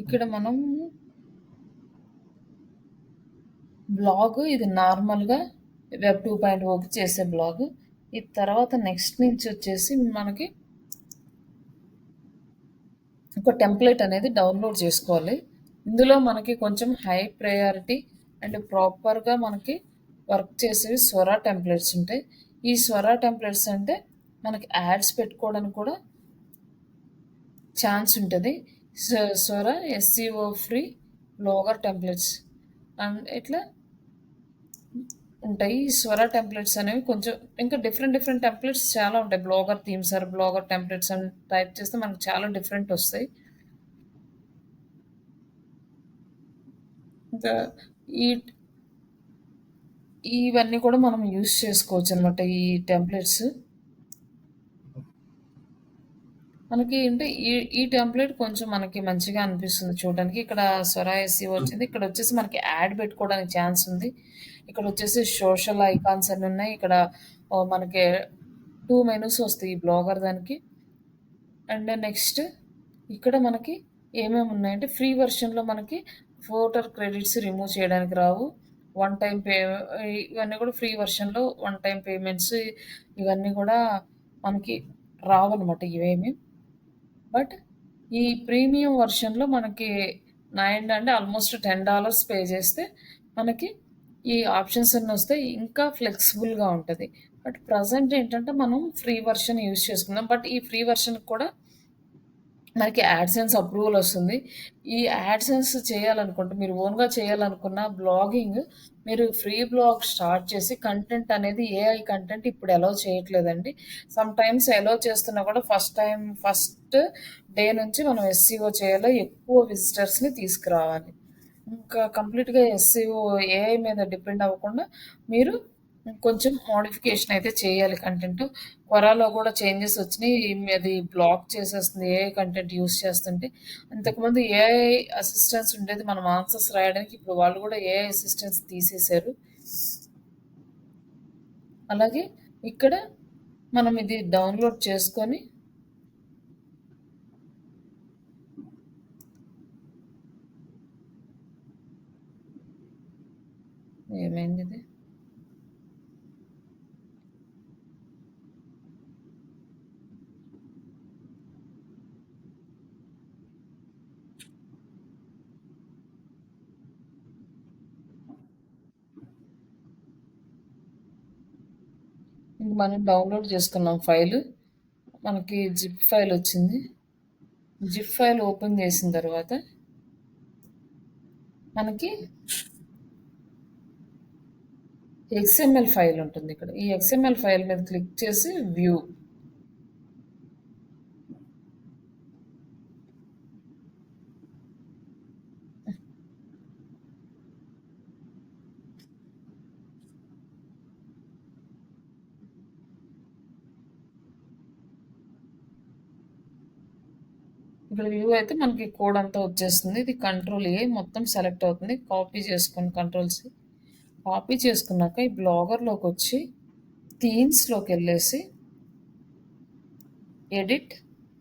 ఇక్కడ మనం ఇది నార్మల్‌గా వెబ్ 2.0కి చేసే బ్లాగ్. ఇది తర్వాత నెక్స్ట్ నుంచి వచ్చేసి మనకి ఒక టెంప్లేట్ అనేది డౌన్లోడ్ చేసుకోవాలి. ఇందులో మనకి కొంచెం హై ప్రయారిటీ అండ్ ప్రాపర్‌గా మనకి వర్క్ చేసేవి స్వరా టెంప్లేట్స్ ఉంటాయి. ఈ స్వరా టెంప్లేట్స్ అంటే మనకి యాడ్స్ పెట్టుకోవడానికి కూడా ఛాన్స్ ఉంటది. స్వరా SEO free blogger templates and ఇట్లా ఉంటాయి. ఈ స్వరా టెంప్లేట్స్ అనేవి కొంచెం ఇంకా డిఫరెంట్ డిఫరెంట్ టెంప్లేట్స్ చాలా ఉంటాయి. Blogger themes or blogger templates అని టైప్ చేస్తే మనకు చాలా డిఫరెంట్ వస్తాయి. ఇంకా ఈ ఇవన్నీ కూడా మనం యూజ్ చేసుకోవచ్చనమాట. ఈ టెంప్లేట్స్. మనకి అంటే ఈ టెంప్లేట్ కొంచెం మనకి మంచిగా అనిపిస్తుంది చూడడానికి. ఇక్కడ స్వరా ఎస్‌సిఓ అవును. వచ్చింది. ఇక్కడొచ్చేసి మనకి యాడ్ పెట్టుకోవడానికి ఛాన్స్ ఉంది. ఇక్కడొచ్చేసి సోషల్ ఐకాన్స్ అని ఉన్నాయి. ఇక్కడ మనకి 2 మెనూస్ వస్తాయి ఈ బ్లాగర్ దానికి. అండ్ నెక్స్ట్ ఇక్కడ మనకి ఏమేమున్నాయంటే ఫ్రీ వెర్షన్‌లో మనకి వోటర్ క్రెడిట్స్ రిమూవ్ చేయడానికి రావు. వన్ టైమ్ పే ఇవన్నీ కూడా ఫ్రీ వెర్షన్‌లో వన్ టైమ్ పేమెంట్స్ ఇవన్నీ కూడా మనకి రావన్నమాట ఇవేమి. బట్ ఈ ప్రీమియం వెర్షన్‌లో మనకి ఏంటంటే ఆల్మోస్ట్ $10 పే చేస్తే మనకి ఈ ఆప్షన్స్ అన్నీ వస్తాయి. ఇంకా ఫ్లెక్సిబుల్‌గా ఉంటది. బట్ ప్రెజెంట్ ఏంటంటే మనం ఫ్రీ వెర్షన్ యూజ్ చేసుకుందాం. బట్ ఈ ఫ్రీ వెర్షన్‌కి కూడా మనకి యాడ్‌సెన్స్ అప్రూవల్ వస్తుంది. ఈ యాడ్‌సెన్స్ చేయాలనుకుంటే మీరు ఓన్‌గా చేయాలనుకున్న బ్లాగింగ్ మీరు ఫ్రీ బ్లాగ్ స్టార్ట్ చేసి కంటెంట్ అనేది ఏఐ కంటెంట్ ఇప్పుడు అలౌ చేయట్లేదండి. సమ్‌టైమ్స్ అలౌ చేస్తున్నా కూడా ఫస్ట్ డే నుంచి మనం ఎస్‌సిఓ చేయాలి. ఎక్కువ విజిటర్స్‌ని తీసుకురావాలి. ఇంకా కంప్లీట్‌గా ఎస్‌సిఓ ఏఐ మీద డిపెండ్ అవ్వకుండా మీరు కొంచెం మోడిఫికేషన్ అయితే చేయాలి కంటెంట్. క్వరాలో కూడా చేంజెస్ వచ్చినియి. అది బ్లాక్ చేసేస్తుంది ఏఐ కంటెంట్ యూజ్ చేస్తుంటే. అంతకుముందు ఏఐ అసిస్టెన్స్ ఉండేది మనం ఆన్సర్స్ రాయడానికి. ఇప్పుడు వాళ్ళు కూడా ఏఐ అసిస్టెన్స్ తీసేశారు. అలాగే ఇక్కడ మనం ఇది డౌన్‌లోడ్ చేసుకొని ఏమైందిది? ఇంక మనం డౌన్‌లోడ్ చేసుకున్నాం ఫైలు. మనకి జిప్ ఫైల్ వచ్చింది. జిప్ ఫైల్ ఓపెన్ చేసిన తర్వాత మనకి ఎక్స్ఎంఎల్ ఫైల్ ఉంటుంది ఇక్కడ. ఈ ఎక్స్ఎంఎల్ ఫైల్ మీద క్లిక్ చేసి వ్యూ. ఇక్కడ వ్యూ అయితే మనకి కోడ్ అంతా వచ్చేస్తుంది. ఇది కంట్రోల్ ఏ మొత్తం సెలెక్ట్ అవుతుంది. కాపీ చేసుకోండి కంట్రోల్ సి. కాపీ చేసుకున్నాక ఈ బ్లాగర్లోకి వచ్చి థీమ్స్లోకి వెళ్ళేసి ఎడిట్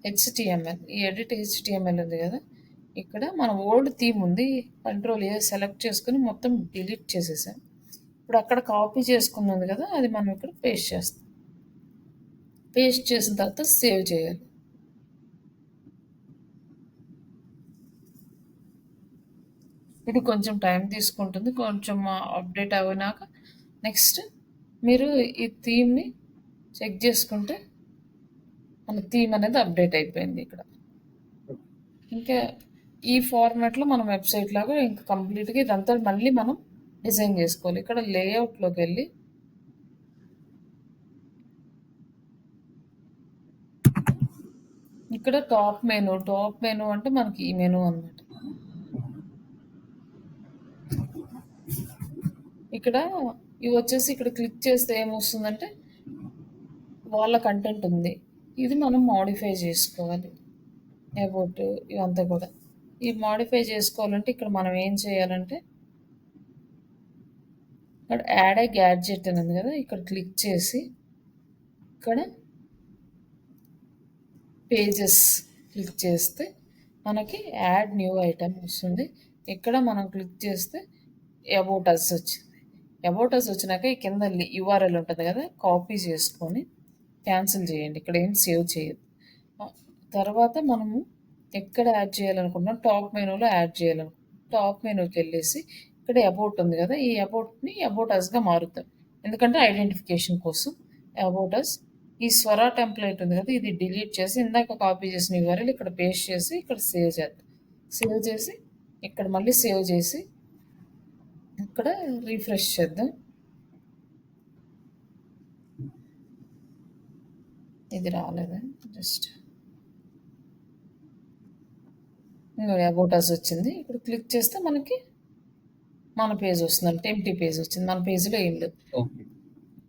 హెచ్టిఎంఎల్. ఈ ఎడిట్ హెచ్టిఎంఎల్ ఉంది కదా, ఇక్కడ మన ఓల్డ్ థీమ్ ఉంది. కంట్రోల్ ఏ సెలెక్ట్ చేసుకుని మొత్తం డిలీట్ చేసేసాం. ఇప్పుడు అక్కడ కాపీ చేసుకున్నది కదా, అది మనం ఇక్కడ పేస్ట్ చేస్తాం. పేస్ట్ చేసిన తర్వాత సేవ్ చేయాలి. ఇది కొంచెం టైం తీసుకుంటుంది. కొంచెం అప్డేట్ అయినాక నెక్స్ట్ మీరు ఈ థీమ్ని చెక్ చేసుకుంటే మన థీమ్ అనేది అప్డేట్ అయిపోయింది ఇక్కడ. ఇంకా ఈ ఫార్మాట్లో మనం వెబ్సైట్ లాగా ఇంకా కంప్లీట్గా ఇదంతా మళ్ళీ మనం డిజైన్ చేసుకోవాలి. ఇక్కడ లేఅవుట్లోకి వెళ్ళి ఇక్కడ టాప్ మెనూ అంటే మనకి ఈ మెనూ అనమాట. ఇక్కడ ఇవి వచ్చేసి ఇక్కడ క్లిక్ చేస్తే ఏమొస్తుందంటే వాళ్ళ కంటెంట్ ఉంది. ఇది మనం మోడిఫై చేసుకోవాలి. అబౌట్ ఇవంతా కూడా ఈ మోడిఫై చేసుకోవాలంటే ఇక్కడ మనం ఏం చేయాలంటే ఇక్కడ యాడ్ ఏ గ్యాడ్జెట్ అని ఉంది కదా, ఇక్కడ క్లిక్ చేసి ఇక్కడ పేజెస్ క్లిక్ చేస్తే మనకి యాడ్ న్యూ ఐటమ్ వస్తుంది. ఇక్కడ మనం క్లిక్ చేస్తే అబౌట్ అస్ వచ్చింది. అబౌట్ అస్ వచ్చినాక ఈ కింద యూఆర్ఎల్ ఉంటుంది కదా, కాపీ చేసుకొని క్యాన్సిల్ చేయండి. ఇక్కడ ఏం సేవ్ చేయదు. తర్వాత మనము ఎక్కడ యాడ్ చేయాలనుకున్నాం, టాప్ మెనూలో యాడ్ చేయాలనుకున్నాం. టాప్ మెనూకి వెళ్ళేసి ఇక్కడ అబౌట్ ఉంది కదా, ఈ అబౌట్ని అబౌట్ అస్గా మారుతాం. ఎందుకంటే ఐడెంటిఫికేషన్ కోసం అబౌట్ అస్. ఈ స్వరా టెంప్లెట్ ఉంది కదా, ఇది డిలీట్ చేసి ఇందాక కాపీ చేసిన యూఆర్ఎల్ ఇక్కడ పేస్ట్ చేసి ఇక్కడ సేవ్ చేద్దాం. సేవ్ చేసి ఇక్కడ మళ్ళీ సేవ్ చేసి ఇక్కడ రీఫ్రెష్ చేద్దాం. ఇది రాలేదా, జస్ట్ అబౌట్ అస్ వచ్చింది. ఇక్కడ క్లిక్ చేస్తే మనకి మన పేజ్ వస్తుంది, అంటే ఎంటీ పేజ్ వచ్చింది. మన పేజీలో ఏం లేదు.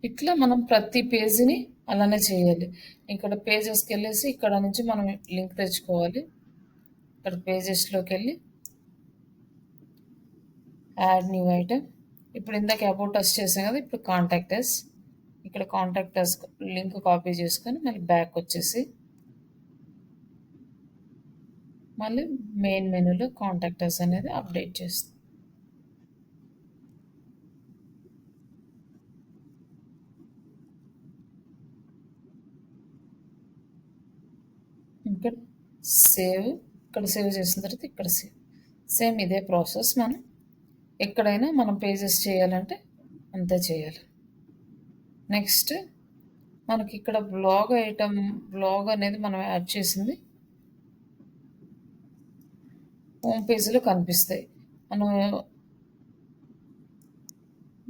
ఇట్లా మనం ప్రతి పేజీని అలానే చేయాలి. ఇక్కడ పేజెస్కి వెళ్ళేసి ఇక్కడ నుంచి మనం లింక్ తెచ్చుకోవాలి. ఇక్కడ పేజెస్లోకి వెళ్ళి యాడ్ న్యూ ఐటమ్. ఇప్పుడు ఇందాక అబౌట్ అస్ చేసాం కదా, ఇప్పుడు కాంటాక్ట్ అస్. ఇక్కడ కాంటాక్ట్ అస్ లింక్ కాపీ చేసుకొని మళ్ళీ బ్యాక్ వచ్చేసి మళ్ళీ మెయిన్ మెనూలో కాంటాక్ట్ అస్ అనేది అప్డేట్ చేస్తాం. ఇక్కడ సేవ్, ఇక్కడ సేవ్ చేసిన తర్వాత ఇక్కడ సేమ్ ఇదే ప్రాసెస్ మనం ఎక్కడైనా మనం పేజెస్ చేయాలంటే అంతే చేయాలి. నెక్స్ట్ మనకి ఇక్కడ బ్లాగ్ అనేది మనం యాడ్ చేసింది హోమ్ పేజీలో కనిపిస్తాయి.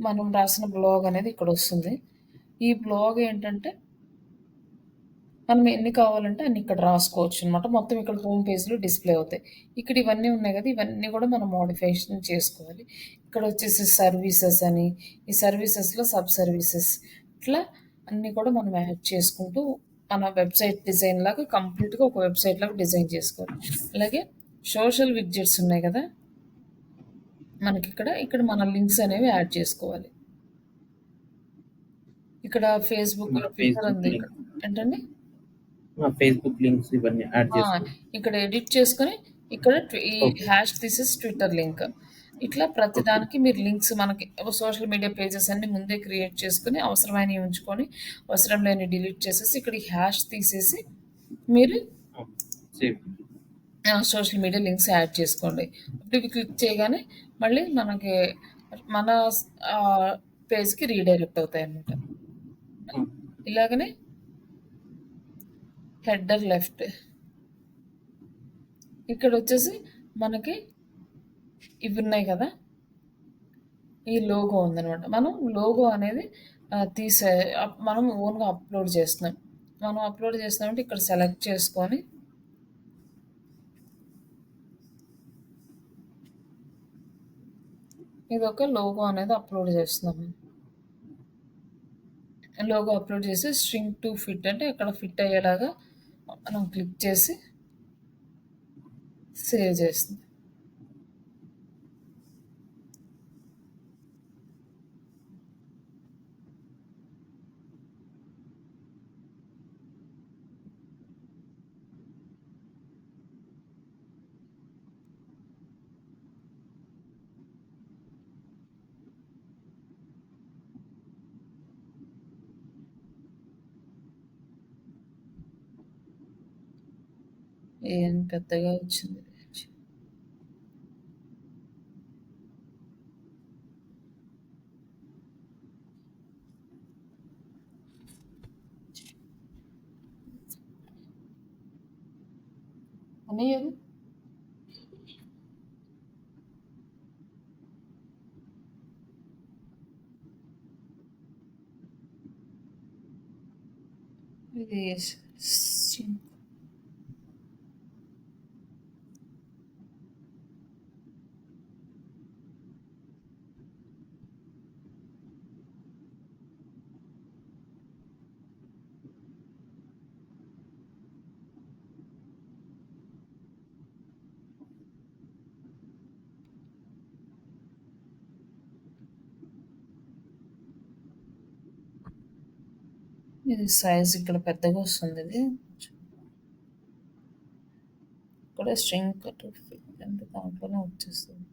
మనం రాసిన బ్లాగ్ అనేది ఇక్కడ వస్తుంది. ఈ బ్లాగ్ ఏంటంటే మనం ఎన్ని కావాలంటే అన్ని ఇక్కడ రాసుకోవచ్చు అనమాట. మొత్తం ఇక్కడ హోమ్ పేజ్లో డిస్ప్లే అవుతాయి. ఇక్కడ ఇవన్నీ ఉన్నాయి కదా, ఇవన్నీ కూడా మనం మోడిఫికేషన్ చేసుకోవాలి. ఇక్కడ వచ్చేసి సర్వీసెస్ అని, ఈ సర్వీసెస్లో సబ్ సర్వీసెస్, ఇట్లా అన్నీ కూడా మనం యాడ్ చేసుకుంటూ మన వెబ్సైట్ డిజైన్ లాగా కంప్లీట్గా ఒక వెబ్సైట్ లాగా డిజైన్ చేసుకోవాలి. అలాగే సోషల్ విడ్జెట్స్ ఉన్నాయి కదా మనకి, ఇక్కడ మన లింక్స్ అనేవి యాడ్ చేసుకోవాలి. ఇక్కడ ఫేస్బుక్, ట్విట్టర్ ఉంది. ఏంటండి, ఫేస్బుక్ లింక్స్ ఇవన్నీ యాడ్ చేసుకోవాలి. ఇక్కడ ఎడిట్ చేసుకొని ఇక్కడ ఈ హ్యాష్ తీసేసి ట్విట్టర్ లింక్, ఇట్లా ప్రతిదానికి మీరు లింక్స్ మనకి సోషల్ మీడియా పేజెస్ అన్ని ముందే క్రియేట్ చేసుకుని అవసరమైనవి ఉంచుకొని అవసరం లేని డిలీట్ చేసేసి ఇక్కడ ఈ హ్యాష్ తీసేసి మీరు సోషల్ మీడియా లింక్స్ యాడ్ చేసుకోండి. ఇప్పుడు ఇవి క్లిక్ చేయగానే మళ్ళీ మనకి మన పేజ్కి రీడైరెక్ట్ అవుతాయి అన్నమాట. ఇలాగనే హెడర్ లెఫ్ట్, ఇక్కడ వచ్చేసి మనకి ఇవి ఉన్నాయి కదా, ఈ లోగో ఉందనమాట. మనం లోగో అనేది మనం ఓన్గా అప్లోడ్ చేస్తున్నాం. మనం అప్లోడ్ చేస్తున్నామంటే ఇక్కడ సెలెక్ట్ చేసుకొని ఇది ఒక లోగో అనేది అప్లోడ్ చేస్తున్నాము. లోగో అప్లోడ్ చేసి స్ట్రింగ్ టు ఫిట్ అంటే ఇక్కడ ఫిట్ అయ్యేలాగా మనం క్లిక్ చేసి సేవ్ చేస్తుంది. ఏం పెద్దగా వచ్చింది. అని ఏది? ఇది స్ ఇది సైజ్ ఇక్కడ పెద్దగా వస్తుంది ఇది. ఇక్కడ స్ట్రింగ్ కట్ ఫిట్ అంటే దాంట్లోనే వచ్చేస్తుంది.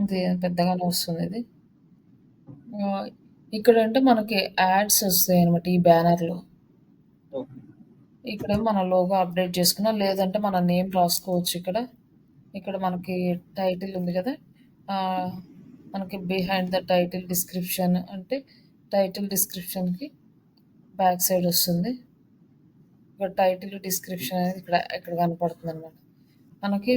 ఇది పెద్దగానే వస్తుంది ఇది. ఇక్కడ అంటే మనకి యాడ్స్ వస్తాయి అనమాట ఈ బ్యానర్లో. ఇక్కడ మన లోగో అప్డేట్ చేసుకున్నా లేదంటే మన నేమ్ రాసుకోవచ్చు ఇక్కడ. ఇక్కడ మనకి టైటిల్ ఉంది కదా, మనకి బిహైండ్ ద టైటిల్ డిస్క్రిప్షన్ అంటే టైటిల్ డిస్క్రిప్షన్కి బ్యాక్ సైడ్ వస్తుంది. ఇక్కడ టైటిల్ డిస్క్రిప్షన్ అనేది ఇక్కడ ఇక్కడ కనపడుతుంది అనమాట. మనకి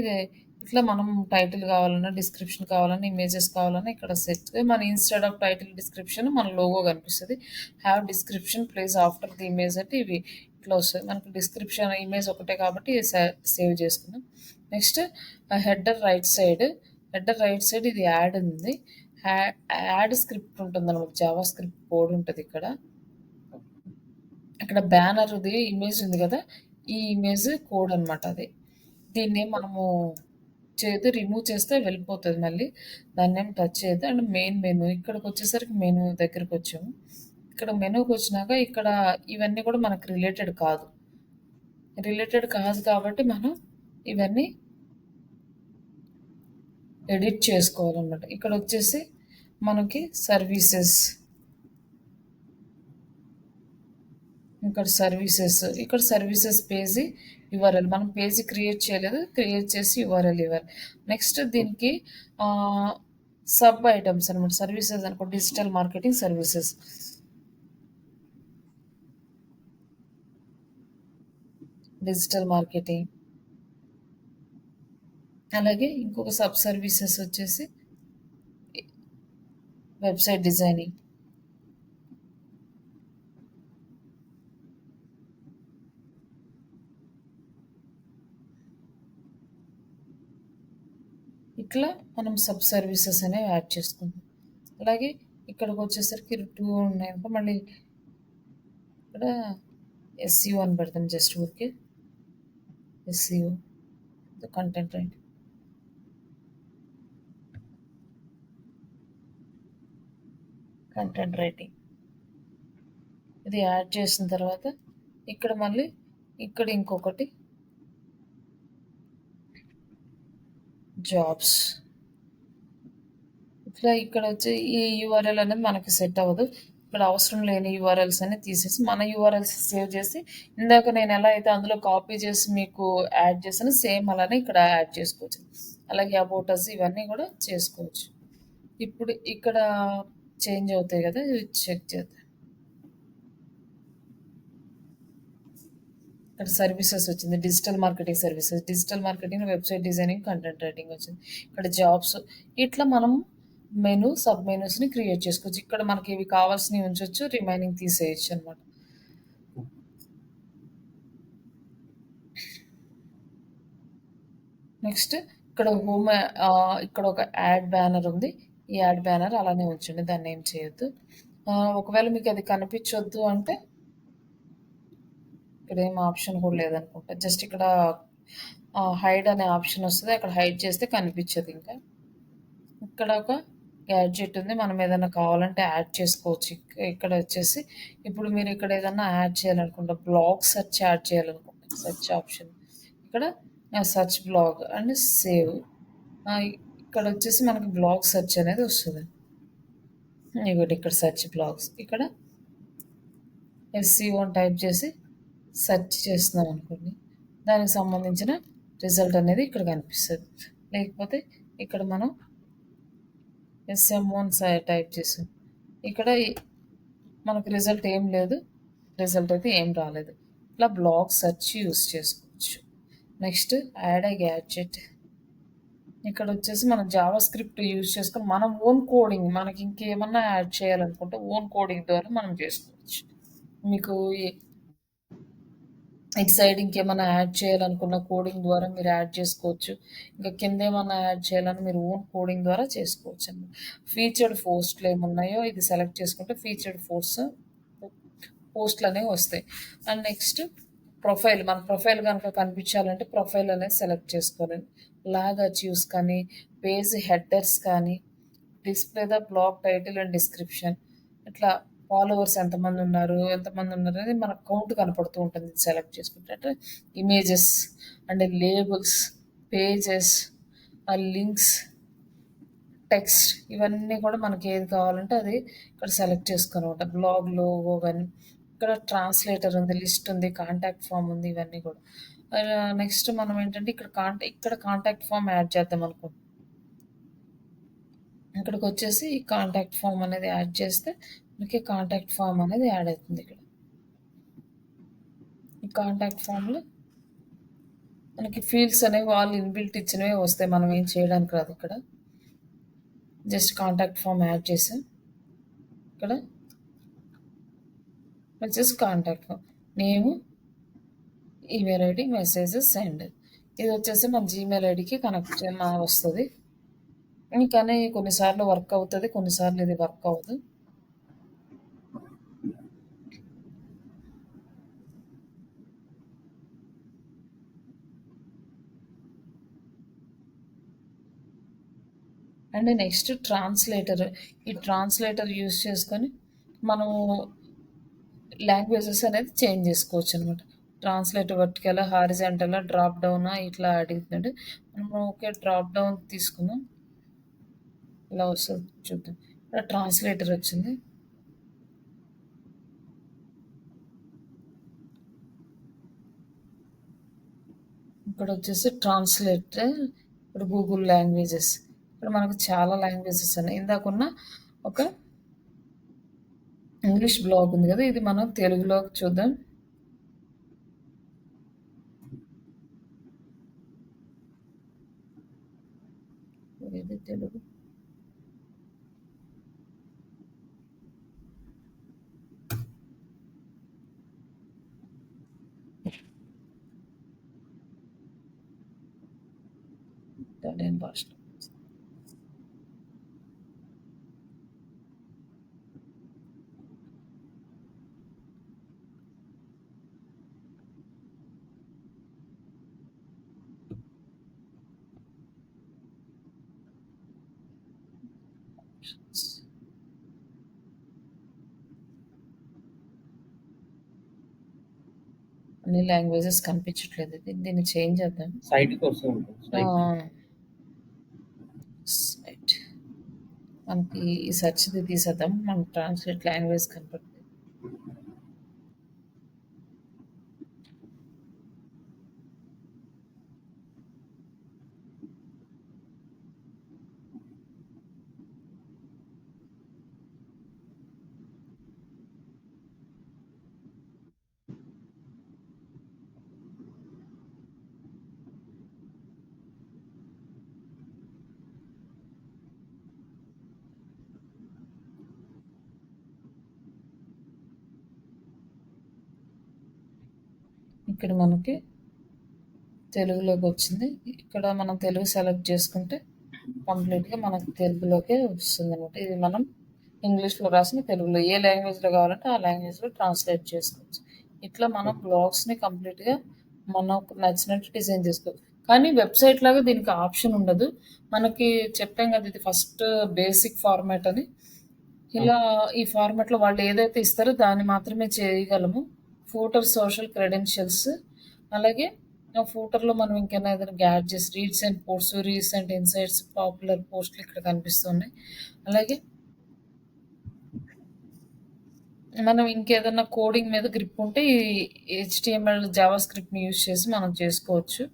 ఇట్లా మనం టైటిల్ కావాలన్నా డిస్క్రిప్షన్ కావాలన్నా ఇమేజెస్ కావాలన్నా ఇక్కడ సెట్ మన ఇన్స్టెడ్ ఆఫ్ టైటిల్ డిస్క్రిప్షన్ మన లోగో కనిపిస్తుంది. Have description place after the image అంటే ఇవి ఇట్లా వస్తుంది. మనకు డిస్క్రిప్షన్ ఇమేజ్ ఒకటే కాబట్టి సేవ్ చేసుకున్నాం. Next header right side, header right side ఇది యాడ్ ఉంది. యాడ్ స్క్రిప్ట్ ఉంటుంది అనమాట, జావా స్క్రిప్ట్ కోడ్ ఉంటుంది ఇక్కడ. ఇక్కడ బ్యానర్ది ఇమేజ్ ఉంది కదా, ఈ ఇమేజ్ కోడ్ అనమాట అది. దీన్ని మనము చేయదు, రిమూవ్ చేస్తే వెళ్ళిపోతుంది మళ్ళీ. దాన్ని ఏం టచ్ చేయదు. అండ్ మెయిన్ మెనూ ఇక్కడికి వచ్చేసరికి మెనూ దగ్గరికి వచ్చాము. ఇక్కడ మెనూకి వచ్చినాక ఇక్కడ ఇవన్నీ కూడా మనకు రిలేటెడ్ కాదు కాబట్టి మనం ఇవన్నీ ఎడిట్ చేసుకోవాలన్నమాట. ఇక్కడ వచ్చేసి మనకి సర్వీసెస్, ఇక్కడ సర్వీసెస్ పేజీ యూఆర్ఎల్ మనం పేజీ క్రియేట్ చేయలేదు, క్రియేట్ చేసి యూఆర్ఎల్ ఇవ్వాలి. నెక్స్ట్ దీనికి సబ్ ఐటమ్స్ అనమాట. సర్వీసెస్ అనుకో డిజిటల్ మార్కెటింగ్ సర్వీసెస్, అలాగే ఇంకొక సబ్ సర్వీసెస్ వచ్చేసి వెబ్సైట్ డిజైనింగ్. ఇట్లా మనం సబ్ సర్వీసెస్ అనేవి యాడ్ చేసుకుంటాం. అలాగే ఇక్కడికి వచ్చేసరికి 2 ఉన్నాయి అనుకో, మళ్ళీ ఇక్కడ ఎస్ఈఓ అని పెడతాం. జస్ట్ ఊరికే ఎస్ఈఓ కంటెంట్ రైటింగ్. ఇది యాడ్ చేసిన తర్వాత ఇక్కడ మళ్ళీ ఇక్కడ ఇంకొకటి జాబ్స్. ఇట్లా ఇక్కడ వచ్చి ఈ యూఆర్ఎల్ అనేది మనకి సెట్ అవ్వదు. ఇక్కడ అవసరం లేని యూఆర్ఎల్స్ అన్ని తీసేసి మన యూఆర్ఎల్స్ సేవ్ చేసి, ఇందాక నేను ఎలా అయితే అందులో కాపీ చేసి మీకు యాడ్ చేసాను సేమ్ అలానే ఇక్కడ యాడ్ చేసుకోవచ్చు. అలాగే అబౌట్ అస్ ఇవన్నీ కూడా చేసుకోవచ్చు. ఇప్పుడు ఇక్కడ చేంజ్ అవుతాయి కదా, ఇవి చెక్ చేద్దాం. ఇక్కడ సర్వీసెస్ వచ్చింది, digital marketing services, digital marketing, website designing, content writing వచ్చింది. ఇక్కడ జాబ్స్. ఇట్లా మనం మెనూ సబ్ మెనూస్ని క్రియేట్ చేసుకోవచ్చు. ఇక్కడ మనకి ఇవి కావాల్సినవి ఉంచవచ్చు, రిమైనింగ్ తీసేయచ్చు అనమాట. నెక్స్ట్ ఇక్కడ ఇక్కడ ఒక యాడ్ బ్యానర్ ఉంది. ఈ యాడ్ బ్యానర్ అలానే ఉంచండి. దాన్నేం చేయొద్దు. ఒకవేళ మీకది కనిపిచ్చొద్దు అంటే ఇక్కడేం ఆప్షన్ కూడా లేదనుకుంటా. జస్ట్ ఇక్కడ హైడ్ అనే ఆప్షన్ వస్తది. అక్కడ హైడ్ చేస్తే కనిపిచ్చదింకా. ఇక్కడ ఒక గ్యాడ్జెట్ ఉంది. మనం ఏదైనా కావాలంటే యాడ్ చేసుకోవచ్చు. ఇక్కడ వచ్చేసి ఇప్పుడు మీరు ఇక్కడ ఏదన్నా యాడ్ చేయాలనుకుంటే బ్లాగ్ సెర్చ్ యాడ్ చేయాలనుకుంటే సెర్చ్ ఆప్షన్. ఇక్కడ సెర్చ్ బ్లాగ్ అండ్ సేవ్. ఇక్కడ వచ్చేసి మనకి బ్లాగ్ సెర్చ్ అనేది వస్తది. ఇగోండి ఇక్కడ సెర్చ్ బ్లాగ్స్. ఇక్కడ SEO అని టైప్ చేసి సెర్చ్ చేస్తున్నాం అనుకోండి. దానికి సంబంధించిన రిజల్ట్ అనేది ఇక్కడ కనిపిస్తది. లేకపోతే ఇక్కడ మనం SMO అని టైప్ చేసాం. ఇక్కడ మనకు రిజల్ట్ ఏం లేదు. రిజల్ట్ అయితే ఏం రాలేదు. ఇట్లా బ్లాగ్ సెర్చ్ యూజ్ చేసుకోవచ్చు. నెక్స్ట్ యాడ్ ఏ గ్యాడ్జెట్. ఇక్కడ వచ్చేసి మనం జావా స్క్రిప్ట్ యూజ్ చేసుకొని మనం ఓన్ కోడింగ్ మనకి ఇంకేమన్నా యాడ్ చేయాలనుకుంటే ఓన్ కోడింగ్ ద్వారా మనం చేసుకోవచ్చు. మీకు ఇటు సైడ్ ఇంకేమన్నా యాడ్ చేయాలనుకున్న కోడింగ్ ద్వారా మీరు యాడ్ చేసుకోవచ్చు. ఇంకా కింద ఏమన్నా యాడ్ చేయాలని మీరు ఓన్ కోడింగ్ ద్వారా చేసుకోవచ్చు అన్నమాట. ఫీచర్డ్ పోస్ట్లు ఏమున్నాయో ఇది సెలెక్ట్ చేసుకుంటే ఫీచర్డ్ పోస్ట్లు అనేవి వస్తాయి. And next profile. మన ప్రొఫైల్ కనుక కనిపించాలంటే ప్రొఫైల్ అనేది సెలెక్ట్ చేసుకోవాలి. లాగ్ అచీవ్స్ కానీ, పేజ్ హెడర్స్ కానీ, display the blog title and description. ఇట్లా ఫాలోవర్స్ ఎంతమంది ఉన్నారు అనేది మన కౌంట్ కనపడుతూ ఉంటుంది సెలెక్ట్ చేసుకుంటే. అంటే images and labels, pages, links, text ఇవన్నీ కూడా మనకి ఏది కావాలంటే అది ఇక్కడ సెలెక్ట్ చేసుకొని ఉంటాం. బ్లాగ్ లోగో కానీ ఇక్కడ ట్రాన్స్లేటర్ ఉంది, లిస్ట్ ఉంది, కాంటాక్ట్ ఫామ్ ఉంది, ఇవన్నీ కూడా. నెక్స్ట్ మనం ఏంటంటే ఇక్కడ కాంటాక్ట్ ఫామ్ యాడ్ చేద్దాం అనుకో. ఇక్కడికి వచ్చేసి ఈ కాంటాక్ట్ ఫామ్ అనేది యాడ్ చేస్తే మనకి కాంటాక్ట్ ఫామ్ అనేది యాడ్ అవుతుంది. ఇక్కడ ఈ కాంటాక్ట్ ఫామ్లో మనకి ఫీల్డ్స్ అనేవి వాళ్ళు ఇన్బిల్ట్ ఇచ్చినవే వస్తాయి. మనం ఏం చేయడానికి రాదు. ఇక్కడ జస్ట్ కాంటాక్ట్ ఫామ్ యాడ్ చేసాం. ఇక్కడ వచ్చేసి కాంటాక్ట్ ఫామ్ నేము, ఈమెయిల్ ఐడి, మెసేజెస్ సెండ్. ఇది వచ్చేసి మన జీమెయిల్ ఐడికి కనెక్ట్ వస్తుంది. కానీ కొన్నిసార్లు వర్క్ అవుతుంది, కొన్నిసార్లు ఇది వర్క్ అవ్వదు. And next translator. ఈ ట్రాన్స్లేటర్ యూజ్ చేసుకొని మనం లాంగ్వేజెస్ అనేది చేంజ్ చేసుకోవచ్చు అనమాట. Translator vertical, horizontal, drop down ఇట్లా అడుగుతుంటే మనం ఓకే డ్రాప్ డౌన్ తీసుకుందాం. ఇలా వస్తుంది చూద్దాం. ఇక్కడ ట్రాన్స్లేటర్ వచ్చింది. ఇక్కడ వచ్చేసి ట్రాన్స్లేటర్. ఇప్పుడు గూగుల్ లాంగ్వేజెస్. ఇక్కడ మనకు చాలా లాంగ్వేజెస్ ఉన్నాయి. ఇందాకున్న ఒక ఇంగ్లీష్ బ్లాగ్ ఉంది కదా, ఇది మనం తెలుగులో చూద్దాం. ఇది తెలుగు. ఇటాలియన్ భాష. అన్ని లాంగ్వేజెస్ కనిపించట్లేదు. దీన్ని చేంజ్ చేద్దాం. సైట్కి వస్తూ ఉంటుంది. సైట్ మనకి ఈ సెర్చ్ది తీసేద్దాం. మనకి ట్రాన్స్లేట్ లాంగ్వేజ్ కనపడుతుంది. ఇక్కడ మనకి తెలుగులోకొచ్చింది. ఇక్కడ మనం తెలుగు సెలెక్ట్ చేసుకుంటే కంప్లీట్‌గా మనకు తెలుగులోకే వస్తుందనమాట. ఇది మనం ఇంగ్లీష్‌లో రాసిన తెలుగులో ఏ లాంగ్వేజ్‌లో కావాలంటే ఆ లాంగ్వేజ్‌లో ట్రాన్స్‌లేట్ చేసుకోవచ్చు. ఇట్లా మనం ఓకే. బ్లాగ్స్‌ని కంప్లీట్‌గా మనకు నచ్చినట్టు డిజైన్ చేసుకోవచ్చు. కానీ వెబ్‌సైట్ లాగా దీనికి ఆప్షన్ ఉండదు. మనకి చెప్పాం కదా! ఇది ఫస్ట్ బేసిక్ ఫార్మాట్ అని. ఇలా ఓకే. ఈ ఫార్మాట్‌లో వాళ్ళు ఏదైతే ఇస్తారో దాన్ని మాత్రమే చేయగలము. ఫూటర్ సోషల్ క్రెడెన్షియల్స్ అలాగే ఆ ఫూటర్‌లో మనం ఇంకేమైనా ఏదైనా gadgets, reads and posts, recent insights, popular పోస్ట్‌లు ఇక్కడ కనిపిస్తున్నాయి. అలాగే మనం ఇంకేదన్నా కోడింగ్ మీద గ్రిప్ ఉంటే ఈ హెచ్‌టీఎంఎల్, జావా స్క్రిప్ట్‌ని యూజ్ చేసి మనం చేసుకోవచ్చు.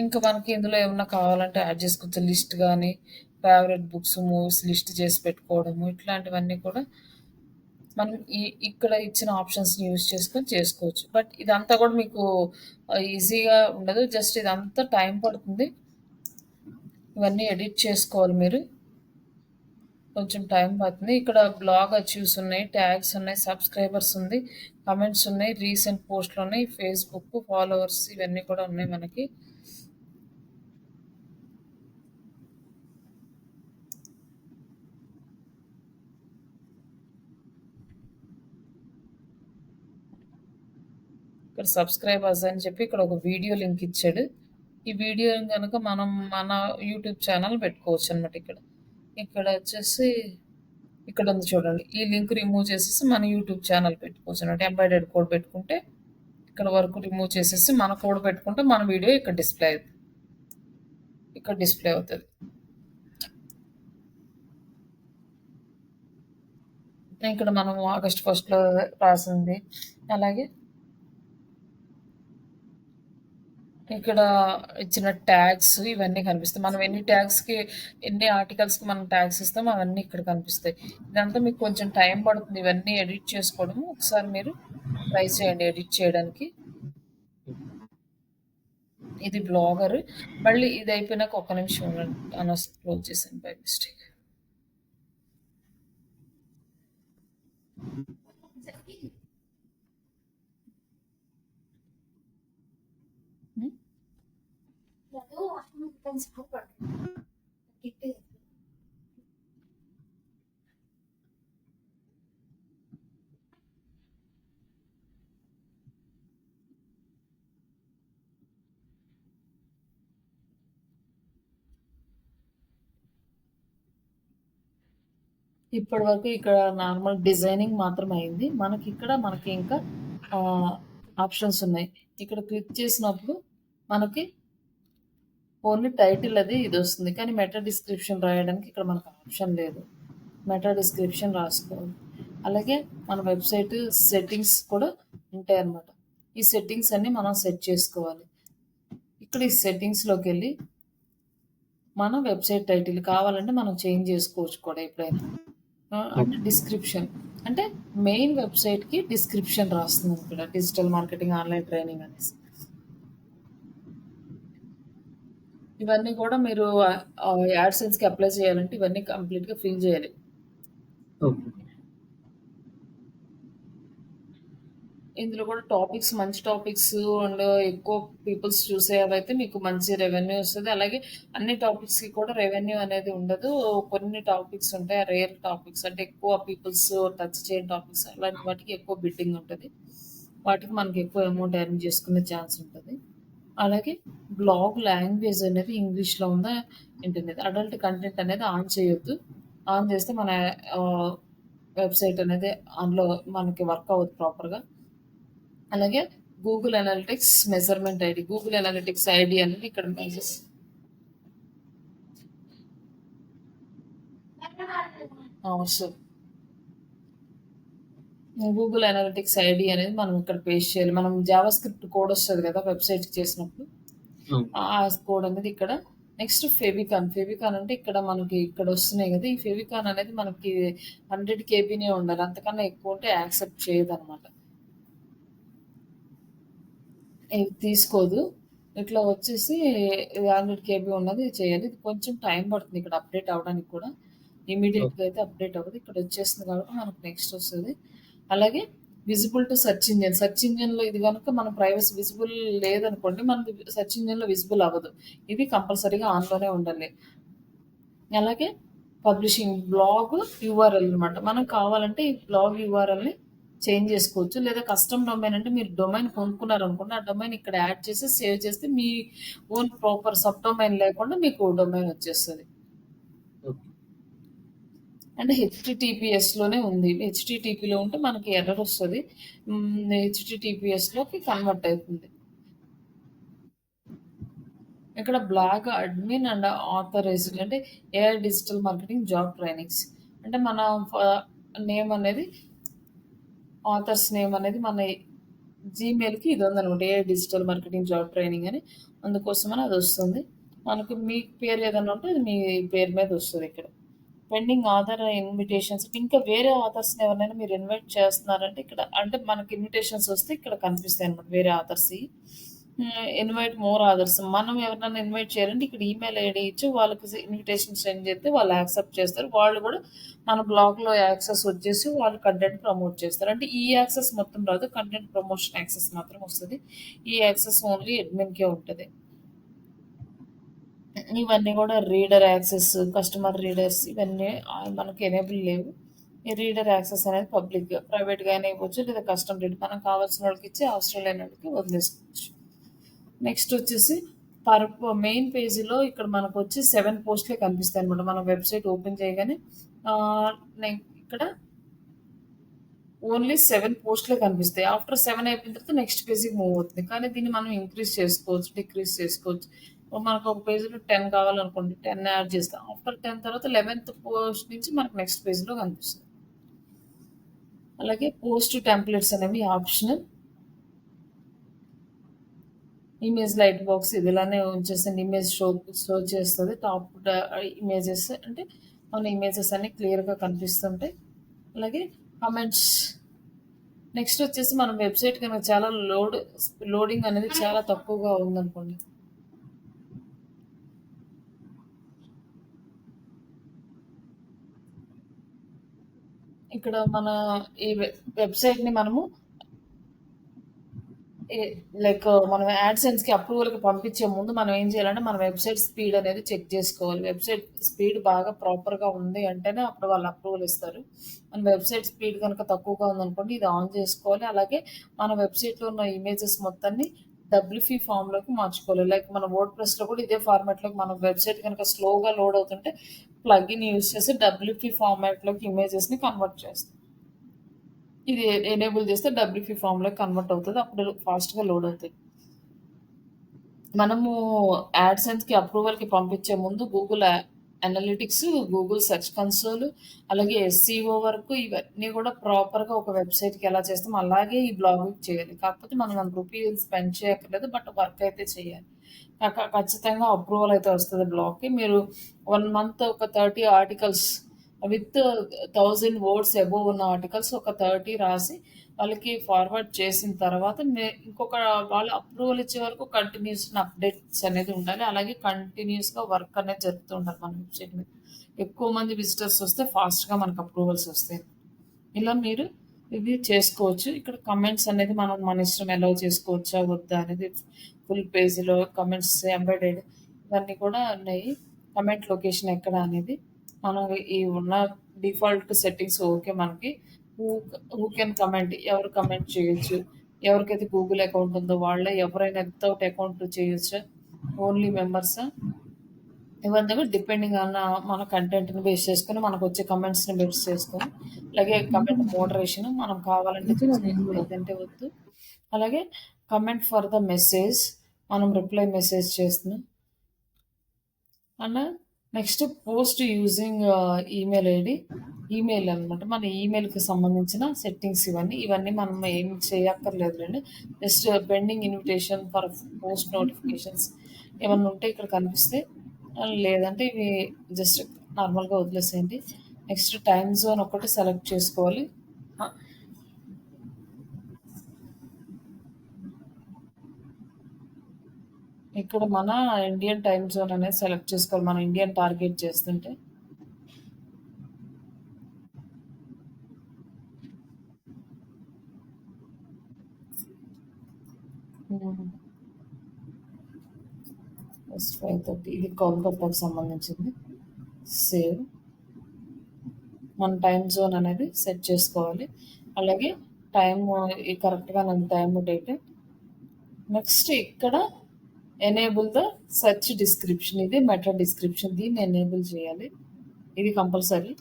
ఇంకా మనకి ఇందులో ఏమన్నా కావాలంటే యాడ్ చేసుకోవచ్చు. లిస్ట్ గాని, ఫేవరెట్ బుక్స్, మూవీస్ లిస్ట్ చేసి పెట్టుకోవడము ఇట్లాంటివన్నీ కూడా మనం ఇక్కడ ఇచ్చిన ఆప్షన్స్‌ని యూజ్ చేసుకొని చేసుకోవచ్చు. బట్ ఇదంతా కూడా మీకు ఈజీగా ఉండదు. జస్ట్ ఇదంతా టైం పడుతుంది. ఇవన్నీ ఎడిట్ చేసుకోవాలి మీరు. కొంచెం టైం పడుతుంది. ఇక్కడ బ్లాగ్ అచీవ్స్ ఉన్నాయి, ట్యాగ్స్ ఉన్నాయి, సబ్స్క్రైబర్స్ ఉంది, కామెంట్స్ ఉన్నాయి, రీసెంట్ పోస్ట్‌లు ఉన్నాయి, ఫేస్‌బుక్ ఫాలోవర్స్ ఇవన్నీ కూడా ఉన్నాయి మనకి. ఇక్కడ సబ్స్క్రైబర్స్ అని చెప్పి ఇక్కడ ఒక వీడియో లింక్ ఇచ్చాడు. ఈ వీడియో గనుక మనం మన యూట్యూబ్ ఛానల్ పెట్టుకోవచ్చు అనమాట ఇక్కడ. ఇక్కడ వచ్చేసి ఇక్కడ ఉంది చూడండి. ఈ లింక్ రిమూవ్ చేసేసి మన యూట్యూబ్ ఛానల్ పెట్టుకోవచ్చు అన్నమాట. ఎంబెడెడ్ కోడ్ పెట్టుకుంటే ఇక్కడ వరకు రిమూవ్ చేసేసి మన కోడ్ పెట్టుకుంటే మన వీడియో ఇక్కడ డిస్‌ప్లే అవుతుంది. ఇక్కడ డిస్‌ప్లే అవుతది. ఇక్కడ మనం ఆగస్ట్ 1లో రాసింది. అలాగే ఇక్కడ ఇచ్చిన ట్యాగ్స్ ఇవన్నీ కనిపిస్తాయి. మనం ఎన్ని ట్యాగ్స్‌కి, ఎన్ని ఆర్టికల్స్‌కి మనం ట్యాగ్స్ ఇస్తామో అవన్నీ ఇక్కడ కనిపిస్తాయి. ఇదంతా మీకు కొంచెం టైం పడుతుంది ఇవన్నీ ఎడిట్ చేసుకోవడము. ఒకసారి మీరు ట్రై చేయండి ఎడిట్ చేయడానికి. ఇది బ్లాగర్. మళ్ళీ ఇది అయిపోయినాక ఒక్క నిమిషం ఉండండి. క్లోజ్ చేశాను బై మిస్టేక్. హ్మ్. ఇప్పటి వరకు ఇక్కడ నార్మల్ డిజైనింగ్ మాత్రమే అయింది. మనకి ఇంకా ఆప్షన్స్ ఉన్నాయి. ఇక్కడ క్లిక్ చేసినప్పుడు మనకి ఓన్లీ టైటిల్ అది ఇది వస్తుంది. కానీ మెటా డిస్క్రిప్షన్ రాయడానికి ఇక్కడ మనకు ఆప్షన్ లేదు. మెటా డిస్క్రిప్షన్ రాసుకోవాలి. అలాగే మన వెబ్సైట్ సెట్టింగ్స్ కూడా ఉంటాయన్నమాట. ఈ సెట్టింగ్స్ అన్నీ మనం సెట్ చేసుకోవాలి. ఇక్కడ ఈ సెట్టింగ్స్‌లోకి వెళ్ళి మన వెబ్సైట్ టైటిల్ కావాలంటే మనం చేంజ్ చేసుకోవచ్చు కూడా ఎప్పుడైనా. అంటే ఓకే. డిస్క్రిప్షన్. అంటే మెయిన్ వెబ్‌సైట్‌కి డిస్క్రిప్షన్ రాస్తున్నాం ఇక్కడ. డిజిటల్ మార్కెటింగ్ ఆన్‌లైన్ ట్రైనింగ్ అనేసి. ఇవన్నీ కూడా మీరు యాడ్‌సెన్స్‌కి అప్లై చేయాలంటే ఇవన్నీ కంప్లీట్‌గా ఫిల్ చేయాలి. ఓకే. ఇందులో కూడా టాపిక్స్ మంచి టాపిక్స్ అండ్ ఎక్కువ పీపుల్స్ చూసేవైతే మీకు మంచి రెవెన్యూ వస్తది. అలాగే అన్ని టాపిక్స్‌కి కూడా రెవెన్యూ అనేది ఉండదు. కొన్ని టాపిక్స్ ఉంటాయి. రేర్ టాపిక్స్ అంటే ఎక్కువ పీపుల్స్ టచ్ చేయని టాపిక్స్ అలాంటి వాటికి ఎక్కువ బిడ్డింగ్ ఉంటది. వాటికి మనకి ఎక్కువ అమౌంట్ ఎర్న్ చేసుకునే ఛాన్స్ ఉంటది. అలాగే బ్లాగ్ లాంగ్వేజ్ అనేది ఇంగ్లీష్‌లో ఉందా ఏంటనేది. అడల్ట్ కంటెంట్ అనేది ఆన్ చేయొద్దు. ఆన్ చేస్తే మన ఆహ్, వెబ్‌సైట్ అనేది అందులో మనకి వర్క్ అవ్వదు ప్రాపర్‌గా. అలాగే Google analytics measurement ID. Google analytics ID అనేది ఇక్కడ మెజర్స్ అవసరం. గూగుల్ అనలిటిక్స్ ఐడీ అనేది మనం ఇక్కడ పేస్ట్ చేయాలి. మనం జావా స్క్రిప్ట్ కోడ్ వస్తది కదా! వెబ్‌సైట్‌కి చేసినప్పుడు. అవును. ఆ కోడ్ అనేది ఇక్కడ. నెక్స్ట్ ఫెవికాన్. ఫెవికాన్ అంటే ఇక్కడ మనకి ఇక్కడ వస్తున్నాయి కదా! ఈ ఫెవికాన్ అనేది మనకి 100 కేబీనే ఉండాలి. అంతకన్నా ఎక్కువ ఉంటే యాక్సెప్ట్ చేయదనమాట. ఇది తీసుకోదు. ఇట్లా వచ్చేసి 100 కేబీ ఉన్నది చేయాలి. ఇది కొంచెం టైం పడుతుంది ఇక్కడ అప్‌డేట్ అవ్వడానికి కూడా. ఓకే. ఇమ్మీడియేట్‌గా అయితే అప్‌డేట్ అవ్వదు. ఇక్కడ వచ్చేసింది కాబట్టి మనకు నెక్స్ట్ వస్తది. అలాగే visible to search engine. Search ఇంజిన్‌లో ఇది గనుక మన ప్రైవసీ విజిబుల్ లేదనుకోండి, మనది సెర్చ్ ఇంజిన్‌లో విజిబుల్ అవ్వదు. ఇది కంపల్సరీగా ఆన్‌లోనే ఉండాలి. అలాగే పబ్లిషింగ్ బ్లాగ్ యూఆర్ఎల్ అనమాట. మనం కావాలంటే ఈ బ్లాగ్ యూఆర్ఎల్‌ని చేంజ్ చేసుకోవచ్చు. లేదా కస్టమ్ డొమైన్ అంటే మీరు డొమైన్ కొనుక్కున్నారనుకోండి, ఆ డొమైన్ ఇక్కడ యాడ్ చేసి సేవ్ చేస్తే మీ ఓన్ ప్రాపర్ సబ్ డొమైన్ లేకుండా మీకు డొమైన్ వచ్చేస్తది. ఓకే. అంటే హెచ్‌టిటిపిఎస్‌లోనే ఉంది. హెచ్‌టిటిపిలో ఉంటే మనకి ఎర్రర్ వస్తది. హెచ్‌టిటిపిఎస్‌లోకి కన్వర్ట్ అయితుంది. ఇక్కడ బ్లాగ్ అడ్మిన్ అండ్ ఆథరైజ్డ్ అంటే AI digital marketing job trainings. అంటే మన ఫ నేమ్ అనేది ఆథర్స్ నేమ్ అనేది మన జీమెయిల్‌కి ఇది ఉందనమాట. AI digital marketing job training అని. అందుకోసమని అదొస్తుంది. మనకు మీ పేరు ఏదైనా ఉంటే అది మీ పేరు మీద వస్తది ఇక్కడ. పెండింగ్ ఆథర్ ఇన్విటేషన్స్ ఇంకా వేరే ఆథర్స్‌ని ఎవరినైనా మీరు ఇన్వైట్ చేస్తున్నారంటే ఇక్కడ అంటే మనకి ఇన్విటేషన్స్ వస్తే ఇక్కడ కనిపిస్తాయన్నమాట వేరే ఆథర్స్‌యి. Invite more authors. మనం ఎవరినైనా ఇన్వైట్ చేయాలంటే ఇక్కడ ఈమెయిల్ ఐడీ ఇచ్చి వాళ్ళకి ఇన్విటేషన్ సెండ్ చేస్తే వాళ్ళు యాక్సెప్ట్ చేస్తారు. వాళ్ళు కూడా మన బ్లాగ్‌లో యాక్సెస్ వచ్చేసి వాళ్ళు కంటెంట్ ప్రమోట్ చేస్తారు. అంటే ఈ యాక్సెస్ మొత్తం రాదు. కంటెంట్ ప్రమోషన్ యాక్సెస్ మాత్రం వస్తది. ఈ యాక్సెస్ ఓన్లీ అడ్మిన్‌కే ఉంటది. ఇవన్నీ కూడా రీడర్ యాక్సెస్, కస్టమర్ రీడర్స్ ఇవన్నీ మనకి ఎనేబుల్ లేవు. ఈ రీడర్ యాక్సెస్ అనేది పబ్లిక్‌గా, ప్రైవేట్‌గా అయినా ఇవ్వచ్చు. లేదా కస్టమ్ రీడర్ మనకు కావాల్సిన వాళ్ళకి ఇచ్చి అవసరం లేని వాళ్ళకి వదిలేసుకోవచ్చు. నెక్స్ట్ వచ్చేసి పర్ మెయిన్ పేజీలో ఇక్కడ మనకొచ్చి 7 పోస్ట్‌లే కనిపిస్తాయన్నమాట. మనం వెబ్‌సైట్ ఓపెన్ చేయగానే ఆహ్, ఇక్కడ ఓన్లీ 7 పోస్ట్‌లే కనిపిస్తాయి. ఆఫ్టర్ 7 అయిపోయిన తర్వాత నెక్స్ట్ పేజీకి మూవ్ అవుతుంది. కానీ దీన్ని మనం ఇంక్రీజ్ చేసుకోవచ్చు, డిక్రీజ్ చేసుకోవచ్చు. మనకు ఒక పేజీలో 10 కావాలనుకోండి 10 యాడ్ చేస్తాం. ఆఫ్టర్ 10 తర్వాత 11థ్ పోస్ట్ నుంచి మనకు నెక్స్ట్ పేజ్‌లో కనిపిస్తుంది. అలాగే పోస్ట్ టెంప్లెట్స్ అనేవి ఆప్షనల్. ఇమేజ్ లైట్ బాక్స్ ఇది ఇలానే ఉంచేసండి. ఇమేజ్ షో చేస్తది. టాప్ ఇమేజెస్ అంటే మన ఇమేజెస్ అన్ని క్లియర్‌గా కనిపిస్తుంటాయి. అలాగే కామెంట్స్. నెక్స్ట్ వచ్చేసి మనం వెబ్‌సైట్ కనుక చాలా లోడింగ్ అనేది చాలా తక్కువగా ఉందనుకోండి. ఇక్కడ మన ఈ వెబ్‌సైట్‌ని మనము ఏ లైక్ మనం యాడ్‌సెన్స్‌కి అప్రూవల్‌కి పంపించే ముందు మనం ఏం చేయాలంటే మన వెబ్‌సైట్ స్పీడ్ అనేది చెక్ చేసుకోవాలి. వెబ్‌సైట్ స్పీడ్ బాగా ప్రాపర్‌గా ఉంది అంటేనే అప్పుడు వాళ్ళు అప్రూవల్ ఇస్తారు. మన వెబ్‌సైట్ స్పీడ్ గనుక తక్కువగా ఉందనుకోండి ఇది ఆన్ చేసుకోవాలి. అలాగే మన వెబ్‌సైట్‌లో ఉన్న ఇమేజెస్ మొత్తాన్ని డబ్ల్యూపీ ఫార్మ్‌లోకి మార్చుకోవాలి. లైక్ మన వర్డ్‌ప్రెస్‌లో కూడా ఇదే ఫార్మాట్‌లోకి మన వెబ్‌సైట్ గనుక స్లోగా లోడ్ అవుతుంటే ప్లగిన్ యూజ్ చేసి డబ్ల్యూపీ ఫార్మాట్‌లోకి ఇమేజెస్‌ని కన్వర్ట్ చేస్తాం. ఇది ఎనేబుల్ చేస్తే డబ్ల్యూపీ ఫార్మ్‌లోకి కన్వర్ట్ అవుతది. అప్పుడు ఫాస్ట్‌గా లోడ్ అవుతాయి. మనము యాడ్‌సెన్స్‌కి అప్రూవల్‌కి పంపించే ముందు Google analytics, Google search console, అలాగే ఎస్‌సిఓ వరకు ఇవన్నీ కూడా ప్రాపర్‌గా ఒక వెబ్‌సైట్‌కి ఎలా చేస్తామో అలాగే ఈ బ్లాగింగ్ చేయాలి. కాకపోతే మనం రూ. 1 స్పెండ్ చేయక్కర్లేదు. బట్ వర్క్ అయితే చేయాలి. ఖచ్చితంగా అప్రూవల్ అయితే వస్తది బ్లాగ్‌కి. మీరు 1 మంత్ ఒక 30 ఆర్టికల్స్ విత్ 1000 వర్డ్స్ అబోవ్ ఉన్న ఆర్టికల్స్ ఒక 30 రాసి వాళ్ళకి ఫార్వర్డ్ చేసిన తర్వాత ఇంకొక వాళ్ళు అప్రూవల్ ఇచ్చే వరకు కంటిన్యూస్ అప్డేట్స్ అనేది ఉండాలి. అలాగే కంటిన్యూస్‌గా వర్క్ అనేది జరుపుతూ ఉండాలి మన వెబ్‌సైట్ మీద. ఎక్కువ మంది విజిటర్స్ వస్తే ఫాస్ట్‌గా మనకు అప్రూవల్స్ వస్తాయి. ఇలా మీరు ఇది చేసుకోవచ్చు. ఇక్కడ కమెంట్స్ అనేది మనం మన ఇష్టం అలౌ చేసుకోవచ్చా? వద్దా? అనేది ఫుల్ పేజ్‌లో కమెంట్స్ ఎంబెడెడ్ ఇవన్నీ కూడా ఉన్నాయి. కమెంట్ లొకేషన్ ఎక్కడ అనేది మనం ఈ ఉన్న డిఫాల్ట్ సెట్టింగ్స్ ఓకే మనకి. హూ హూ కెన్ కమెంట్ ఎవరు కమెంట్ చేయొచ్చు. ఎవరికైతే గూగుల్ అకౌంట్ ఉందో వాళ్ళే ఎవరైనా వితౌట్ అకౌంట్ చేయొచ్చా? ఓన్లీ మెంబర్సా? ఇవన్నీ కూడా డిపెండింగ్ ఆన్ మన కంటెంట్‌ని బేస్ చేసుకొని మనకొచ్చే కమెంట్స్‌ని బేస్ చేసుకొని, అలాగే కమెంట్ మోడరేషన్ మనం కావాలంటే నిజంగా నేను చేసుకోవచ్చు. గూడా. లేదంటే వద్దు. అలాగే కమెంట్ ఫర్ ద మెసేజ్ మనం రిప్లై మెసేజ్ చేస్తున్నాం. And next post using email ID. Email అనమాట. మన ఈమెయిల్‌కి సంబంధించిన సెట్టింగ్స్ ఇవన్నీ. ఇవన్నీ మనం ఏం చేయక్కర్లేదులెండి. Just pending invitation for post notifications ఏమన్నా ఉంటే ఇక్కడ కనిపిస్తాయి. లేదంటే ఇవి జస్ట్ నార్మల్‌గా వదిలేసేయండి. నెక్స్ట్ టైమ్ జోన్ ఒకటి సెలెక్ట్ చేసుకోవాలి. ఆ! ఇక్కడ మన ఇండియన్ టైమ్ జోన్ అనేది సెలెక్ట్ చేసుకోవాలి. మనం ఇండియన్ టార్గెట్ చేస్తుంటే. హ్మ్. జస్ట్ 5:30 ఇది కోల్కతాకి సంబంధించింది. సేవ్. మన టైమ్ జోన్ అనేది సెట్ చేసుకోవాలి. అలాగే టైము కరెక్ట్‌గా నేను టైము, డేట్. నెక్స్ట్ ఇక్కడ ఎనేబుల్ ద సెర్చ్ డిస్క్రిప్షన్. ఇది మెటా డిస్క్రిప్షన్. దీన్ని ఎనేబుల్ చేయాలి. ఇది కంపల్సరీ.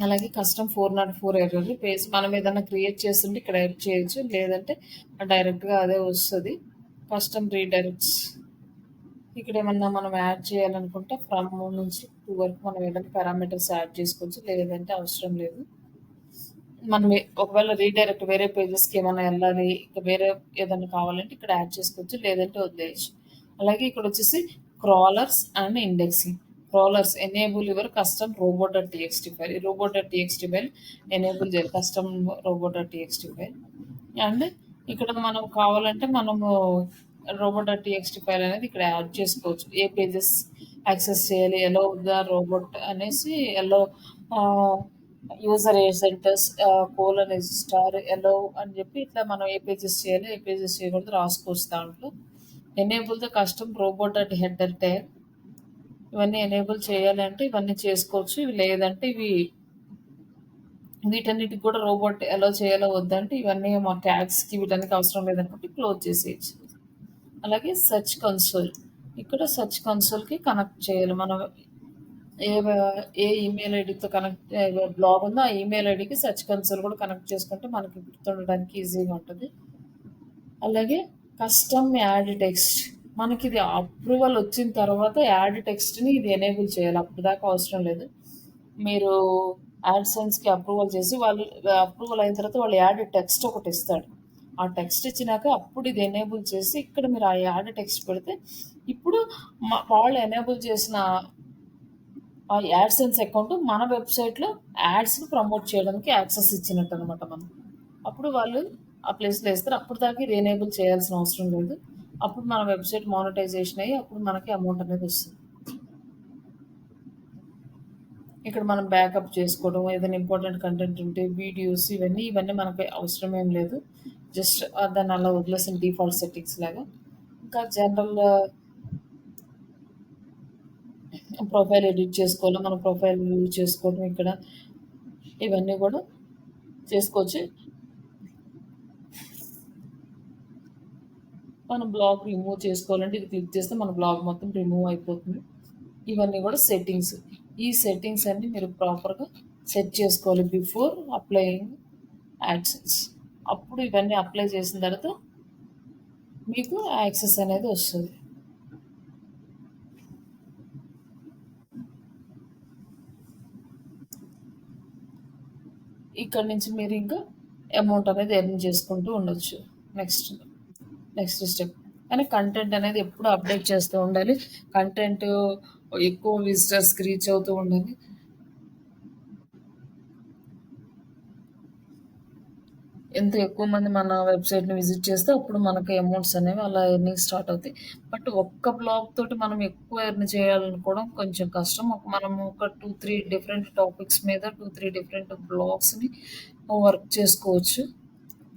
అలాగే కస్టమ్ 404 ఎర్రర్ పేజ్ మనం ఏదైనా క్రియేట్ చేస్తుంటే ఇక్కడ ఎడిట్ చేయొచ్చు. లేదంటే డైరెక్ట్‌గా అదే వస్తది. Custom redirects. ఇక్కడ ఏమన్నా మనం యాడ్ చేయాలనుకుంటే ఫ్రమ్ నుంచి టు వరకు మనం ఏదైనా పారామీటర్స్ యాడ్ చేసుకోవచ్చు. లేదంటే అవసరం లేదు. మనం ఒకవేళ రీడైరెక్ట్ వేరే పేజెస్‌కి ఏమైనా వెళ్ళాలి, ఇంకా వేరే ఏదైనా కావాలంటే ఇక్కడ యాడ్ చేసుకోవచ్చు. లేదంటే వదిలేయచ్చు. అలాగే ఇక్కడొచ్చేసి crawlers and indexing. Crawlers enable your custom రోబోట్.txt ఫైల్. ఈ రోబోట్.txt ఫైల్ ఎనేబుల్ చేయాలి. కస్టమ్ రోబోట్.txt ఫైల్. అండ్ ఇక్కడ మనం కావాలంటే మనము రోబోట్.txt ఫైల్ అనేది ఇక్కడ యాడ్ చేసుకోవచ్చు. ఏ పేజెస్ యాక్సెస్ చేయాలి, ఎలో ద రోబోట్ అనేసి ఎలో యూజర్ ఏజెంటస్ కోలన్ స్టార్ ఎలో అని చెప్పి ఇట్లా మనం ఏ పేజెస్ చేయాలి, ఏ పేజెస్ చేయకూడదు రాసుకోవచ్చు దాంట్లో. Enable the custom robot header tag. ఇవన్నీ ఎనేబుల్ చేయాలంటే ఇవన్నీ చేసుకోవచ్చు. ఇవి లేదంటే వీటన్నిటికి కూడా రోబోట్ ఎలా చేయాలో వద్దంటే ఇవన్నీ మా ట్యాగ్స్కి వీటన్నిటికి అవసరం లేదనుకుంటే క్లోజ్ చేసేయచ్చు. అలాగే సెర్చ్ కన్సోల్. ఇక్కడ సెర్చ్ కన్సోల్కి కనెక్ట్ చేయాలి. మనం ఏ ఏ ఈమెయిల్ ఐడితో కనెక్ట్ బ్లాగ్ ఉందో ఆ ఈమెయిల్ ఐడికి సెర్చ్ కన్సోల్ కూడా కనెక్ట్ చేసుకుంటే మనకి గుర్తుండడానికి ఈజీగా ఉంటుంది. అలాగే కస్టమ్ యాడ్ టెక్స్ట్. మనకి ఇది అప్రూవల్ వచ్చిన తర్వాత యాడ్ టెక్స్ట్ని ఇది ఎనేబుల్ చేయాలి. అప్పుడు దాకా అవసరం లేదు. మీరు యాడ్సెన్స్కి అప్రూవల్ చేసి వాళ్ళు అప్రూవల్ అయిన తర్వాత వాళ్ళు యాడ్ టెక్స్ట్ ఒకటి ఇస్తాడు. ఆ టెక్స్ట్ ఇచ్చినాక అప్పుడు ఇది ఎనేబుల్ చేసి ఇక్కడ మీరు ఆ యాడ్ టెక్స్ట్ పెడితే ఇప్పుడు వాళ్ళు ఎనేబుల్ చేసిన ఆ యాడ్సెన్స్ అకౌంట్ మన వెబ్సైట్లో యాడ్స్ని ప్రమోట్ చేయడానికి యాక్సెస్ ఇచ్చినట్టు అనమాట మనం. అప్పుడు వాళ్ళు ఆ ప్లేస్లో వేస్తారు. అప్పుడు దాకా ఇది ఎనేబుల్ చేయాల్సిన అవసరం లేదు. అప్పుడు మన వెబ్సైట్ మానిటైజేషన్ అయ్యి అప్పుడు మనకి అమౌంట్ అనేది వస్తుంది. ఇక్కడ మనం బ్యాకప్ చేసుకోవడం, ఏదైనా ఇంపార్టెంట్ కంటెంట్ ఉంటే వీడియోస్ ఇవన్నీ మనకి అవసరం ఏం లేదు. జస్ట్ దాన్ని అలా వదిలేసిన డిఫాల్ట్ సెట్టింగ్స్ లాగా. ఇంకా జనరల్ ప్రొఫైల్ ఎడిట్ చేసుకోవాలి. మన ప్రొఫైల్ యూజ్ చేసుకోవడం ఇక్కడ ఇవన్నీ కూడా చేసుకోవచ్చు. మనం బ్లాగ్ రిమూవ్ చేసుకోవాలంటే ఇది క్లిక్ చేస్తే మన బ్లాగ్ మొత్తం రిమూవ్ అయిపోతుంది. ఇవన్నీ కూడా సెట్టింగ్స్. ఈ సెట్టింగ్స్ అన్నీ మీరు ప్రాపర్గా సెట్ చేసుకోవాలి బిఫోర్ అప్లయింగ్ యాడ్సెన్స్. అప్పుడు ఇవన్నీ అప్లై చేసిన తర్వాత మీకు యాక్సెస్ అనేది వస్తుంది. ఇక్కడ నుంచి మీరు ఇంకా అమౌంట్ అనేది ఎర్న్ చేసుకుంటూ ఉండొచ్చు. Next step. కానీ కంటెంట్ అనేది ఎప్పుడు అప్డేట్ చేస్తూ ఉండాలి. కంటెంట్ ఎక్కువ విజిటర్స్కి రీచ్ అవుతూ ఉండాలి. ఎంత ఎక్కువ మంది మన వెబ్సైట్ని విజిట్ చేస్తే అప్పుడు మనకి అమౌంట్స్ అనేవి అలా ఎర్నింగ్ స్టార్ట్ అవుతాయి. బట్ ఒక్క బ్లాగ్ తోటి మనం ఎక్కువ ఎర్న్ చేయాలనుకోవడం కొంచెం కష్టం. మనము ఒక 2-3 డిఫరెంట్ టాపిక్స్ మీద 2-3 డిఫరెంట్ బ్లాగ్స్ని వర్క్ చేసుకోవచ్చు.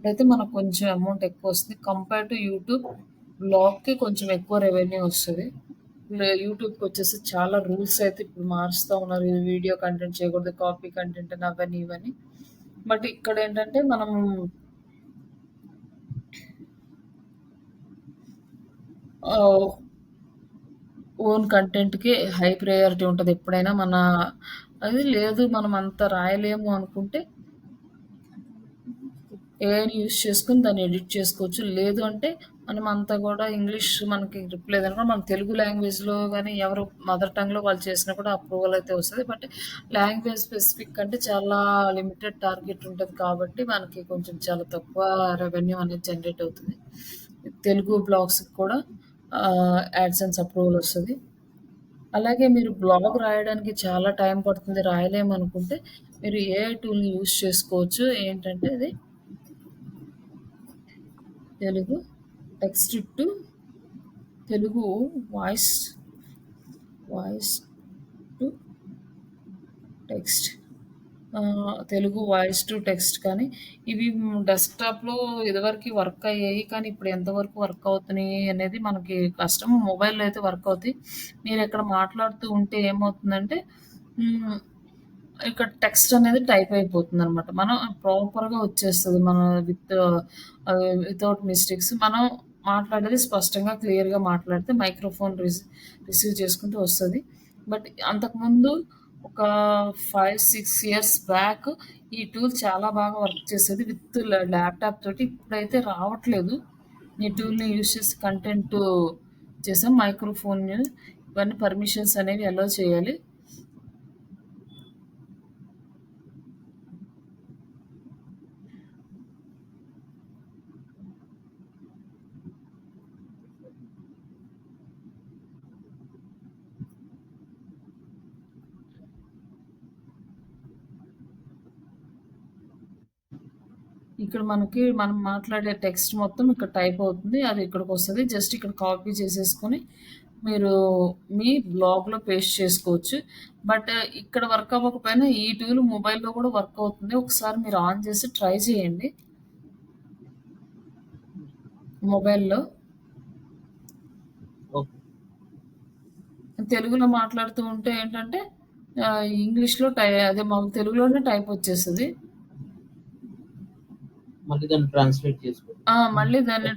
అయితే మనకు కొంచెం అమౌంట్ ఎక్కువ వస్తుంది. కంపేర్ టు యూట్యూబ్ బ్లాగ్కి కొంచెం ఎక్కువ రెవెన్యూ వస్తుంది. యూట్యూబ్కి వచ్చేసి చాలా రూల్స్ అయితే ఇప్పుడు మారుస్తూ ఉన్నారు. వీడియో కంటెంట్ చేయకూడదు, కాపీ కంటెంట్ అని అవన్నీ ఇవన్నీ. బట్ ఇక్కడ ఏంటంటే మనం ఓన్ కంటెంట్‌కి హై ప్రయారిటీ ఉంటది ఎప్పుడైనా. అది లేదు మనం అంత రాయలేము అనుకుంటే ఏఐని యూజ్ చేసుకొని దాన్ని ఎడిట్ చేసుకోవచ్చు. లేదు అంటే మనం అంతా కూడా ఇంగ్లీష్ మనకి గ్రిప్ లేదనుకో మన తెలుగు లాంగ్వేజ్‌లో గానీ ఎవరు మదర్ టంగ్‌లో వాళ్ళు చేసినా కూడా అప్రూవల్ అయితే వస్తది. బట్ లాంగ్వేజ్ స్పెసిఫిక్ అంటే చాలా లిమిటెడ్ టార్గెట్ ఉంటది కాబట్టి మనకి కొంచెం చాలా తక్కువ రెవెన్యూ అనేది జనరేట్ అవుతుంది. తెలుగు బ్లాగ్స్‌కి కూడా యాడ్సెన్స్ అప్రూవల్ వస్తది. అలాగే మీరు బ్లాగ్ రాయడానికి చాలా టైం పడుతుంది, రాయలేమనుకుంటే మీరు ఏఐ టూల్‌ని యూజ్ చేసుకోవచ్చు. ఏంటంటే అది Telugu text to Telugu voice to text. Telugu voice to text కానీ ఇవి డెస్క్‌టాప్‌లో ఇదివరకి వర్క్ అయ్యాయి. కానీ ఇప్పుడు ఎంతవరకు వర్క్ అవుతున్నాయి అనేది మనకి కష్టం. మొబైల్‌లో అయితే వర్క్ అవుతాయి. మీరిక్కడ మాట్లాడుతూ ఉంటే ఏమవుతుందంటే హ్మ్. ఇక్కడ టెక్స్ట్ అనేది టైప్ అయిపోతుందనమాట. మనం ప్రాపర్‌గా వచ్చేస్తది. మన వితౌట్ మిస్టేక్స్. మనం మాట్లాడేది స్పష్టంగా, క్లియర్‌గా మాట్లాడితే మైక్రోఫోన్ రిసీవ్ చేసుకుంటూ వస్తది. బట్ అంతకుముందు ఒక 5, 6 ఇయర్స్ బ్యాక్ ఈ టూల్ చాలా బాగా వర్క్ చేసేది విత్ ల్యాప్‌టాప్ తోటి. ఇప్పుడైతే రావట్లేదు. ఈ టూల్‌ని యూజ్ చేసి కంటెంట్ చేసాం. మైక్రోఫోన్ ఇవన్నీ పర్మిషన్స్ అనేవి అలో చేయాలి. ఇక్కడ మనం మాట్లాడే టెక్స్ట్ మొత్తం ఇక్కడ టైప్ అవుతుంది. అది ఇక్కడికొస్తది. జస్ట్ ఇక్కడ కాపీ చేసేసుకొని మీరు మీ బ్లాగ్‌లో పేస్ట్ చేసుకోవచ్చు. బట్ ఇక్కడ వర్క్ అవ్వకపోయినా ఈ టూల్ మొబైల్‌లో కూడా వర్క్ అవుతుంది. ఒకసారి మీరు ఆన్ చేసి ట్రై చేయండి. మొబైల్‌లో. ఓకే. తెలుగులో మాట్లాడుతూ ఉంటే ఏంటంటే ఇంగ్లీష్‌లో అదే మాకు తెలుగులోనే టైప్ వచ్చేస్తది. మళ్ళీ దాన్ని ట్రాన్స్‌లేట్ చేసుకోవాలి. మళ్ళీ దాన్ని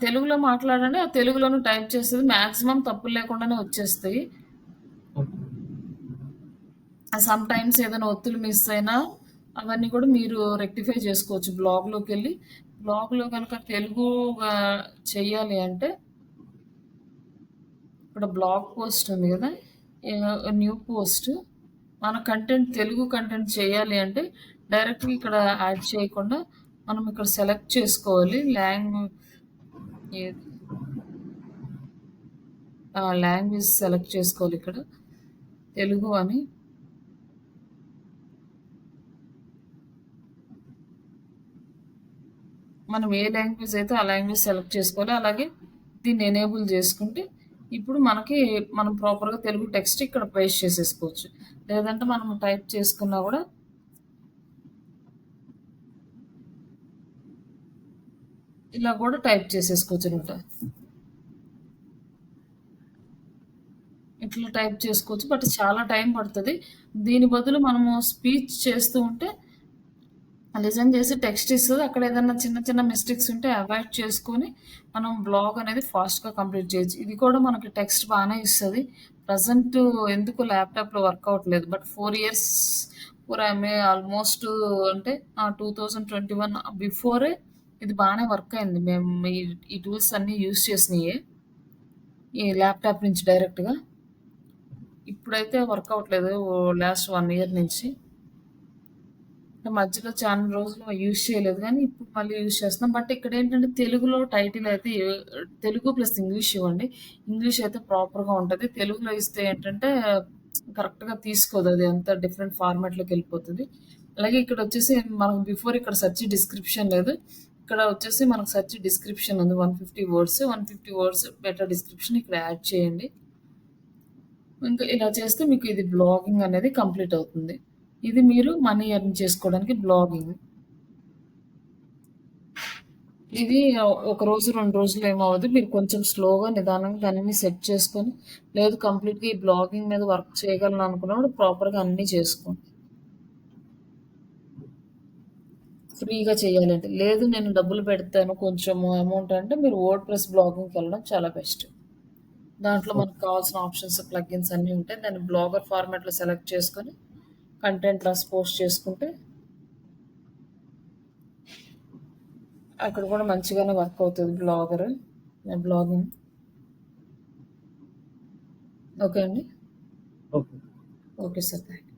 తెలుగులో మాట్లాడండి. ఆ తెలుగులోనే టైప్ చేస్తది. మాక్సిమం తప్పులు లేకుండానే వచ్చేస్తాయి. ఓకే. సమ్‌టైమ్స్ ఏదైనా ఒత్తులు మిస్ అయినా అవన్నీ కూడా మీరు రెక్టిఫై చేసుకోవచ్చు. బ్లాగ్‌లోకెళ్ళి బ్లాగ్‌లో గనక తెలుగు చెయ్యాలి అంటే ఇక్కడ బ్లాగ్ పోస్ట్ ఉంది గదా! న్యూ పోస్ట్ మన కంటెంట్ తెలుగు కంటెంట్ చేయాలి అంటే డైరెక్ట్‌గా ఇక్కడ యాడ్ చేయకుండా మనం ఇక్కడ సెలెక్ట్ చేసుకోవాలి. ఏది లాంగ్వేజ్ సెలెక్ట్ చేసుకోవాలి ఇక్కడ. తెలుగు అని. మనం ఏ లాంగ్వేజ్ అయితే ఆ లాంగ్వేజ్ సెలెక్ట్ చేసుకోవాలి. అలాగే దీన్ని ఎనేబుల్ చేసుకుంటే ఇప్పుడు మనం ప్రాపర్‌గా తెలుగు టెక్స్ట్ ఇక్కడ పేస్ట్ చేసేసుకోవచ్చు. లేదంటే మనం టైప్ చేసుకున్నా కూడా ఇలా కూడా టైప్ చేసేసుకోవచ్చనమాట. ఇట్లా టైప్ చేసుకోవచ్చు. బట్ చాలా టైం పడతది. దీని బదులు మనము స్పీచ్ చేస్తూ ఉంటే లిజన్ చేసి టెక్స్ట్ ఇస్తది. అక్కడ ఏదన్నా చిన్న చిన్న మిస్టేక్స్ ఉంటే అవాయిడ్ చేసుకొని మనం బ్లాగ్ అనేది ఫాస్ట్‌గా కంప్లీట్ చేయొచ్చు. ఇది కూడా మనకి టెక్స్ట్ బానే ఇస్తది. ప్రెజెంట్ ఎందుకో ల్యాప్‌టాప్‌లో వర్క్ అవ్వట్లేదు. బట్ 4 ఇయర్స్ ఆల్మోస్ట్ అంటే 2021 బిఫోరే ఇది బానే వర్క్ అయింది. మేము ఈ టూల్స్ అన్నీ యూజ్ చేసినయే. ఈ ల్యాప్‌టాప్ నుంచి డైరెక్ట్‌గా. ఇప్పుడైతే వర్క్ అవ్వట్లేదు. లాస్ట్ 1 ఇయర్ నుంచి. మధ్యలో చాలా రోజులు యూజ్ చేయలేదు గానీ, ఇప్పుడు మళ్ళీ యూజ్ చేస్తున్నాం. బట్ ఇక్కడేంటంటే తెలుగులో టైటిల్ అయితే తెలుగు ప్లస్ ఇంగ్లీష్ ఇవ్వండి. ఇంగ్లీష్ అయితే ప్రాపర్‌గా ఉంటది. తెలుగులో ఇస్తే ఏంటంటే కరెక్ట్‌గా తీసుకోదు. అది అంతా డిఫరెంట్ ఫార్మాట్‌లోకెళ్ళిపోతది. అలాగే ఇక్కడొచ్చేసి మనకు బిఫోర్ ఇక్కడ సెర్చ్ డిస్క్రిప్షన్ లేదు. ఇక్కడ వచ్చేసి మనకు సెర్చ్ డిస్క్రిప్షన్ ఉంది. 150 వర్డ్స్. 150 వర్డ్స్ మెటా డిస్క్రిప్షన్ ఇక్కడ యాడ్ చేయండి. ఇంకా ఇలా చేస్తే మీకు ఇది బ్లాగింగ్ అనేది కంప్లీట్ అవుతుంది. ఇది మీరు మనీ ఎర్న్ చేసుకోవడానికి బ్లాగింగ్. ఇది ఒక రోజు, 2 రోజులు ఏమవ్వదు. మీరు కొంచెం స్లోగా, నిదానంగా దానిని సెట్ చేసుకొని, లేదు కంప్లీట్‌గా ఈ బ్లాగింగ్ మీద వర్క్ చేయగలను అనుకున్నప్పుడు ప్రాపర్‌గా అన్నీ చేసుకోండి. ఫ్రీగా చేయాలంటే. లేదు నేను డబ్బులు పెడతాను కొంచెం అమౌంట్ అంటే మీరు వర్డ్‌ప్రెస్ బ్లాగింగ్‌కెళ్ళడం చాలా బెస్ట్. దాంట్లో ఓకే. మనకు కావాల్సిన ఆప్షన్స్, ప్లగిన్స్ అన్నీ ఉంటాయి. దాన్ని బ్లాగర్ ఫార్మాట్‌లో సెలెక్ట్ చేసుకొని కంటెంట్ రాసి పోస్ట్ చేసుకుంటే అక్కడ కూడా మంచిగానే వర్క్ అవుతది బ్లాగింగ్. ఓకే అండి. ఓకే. Okay sir. థాంక్స్.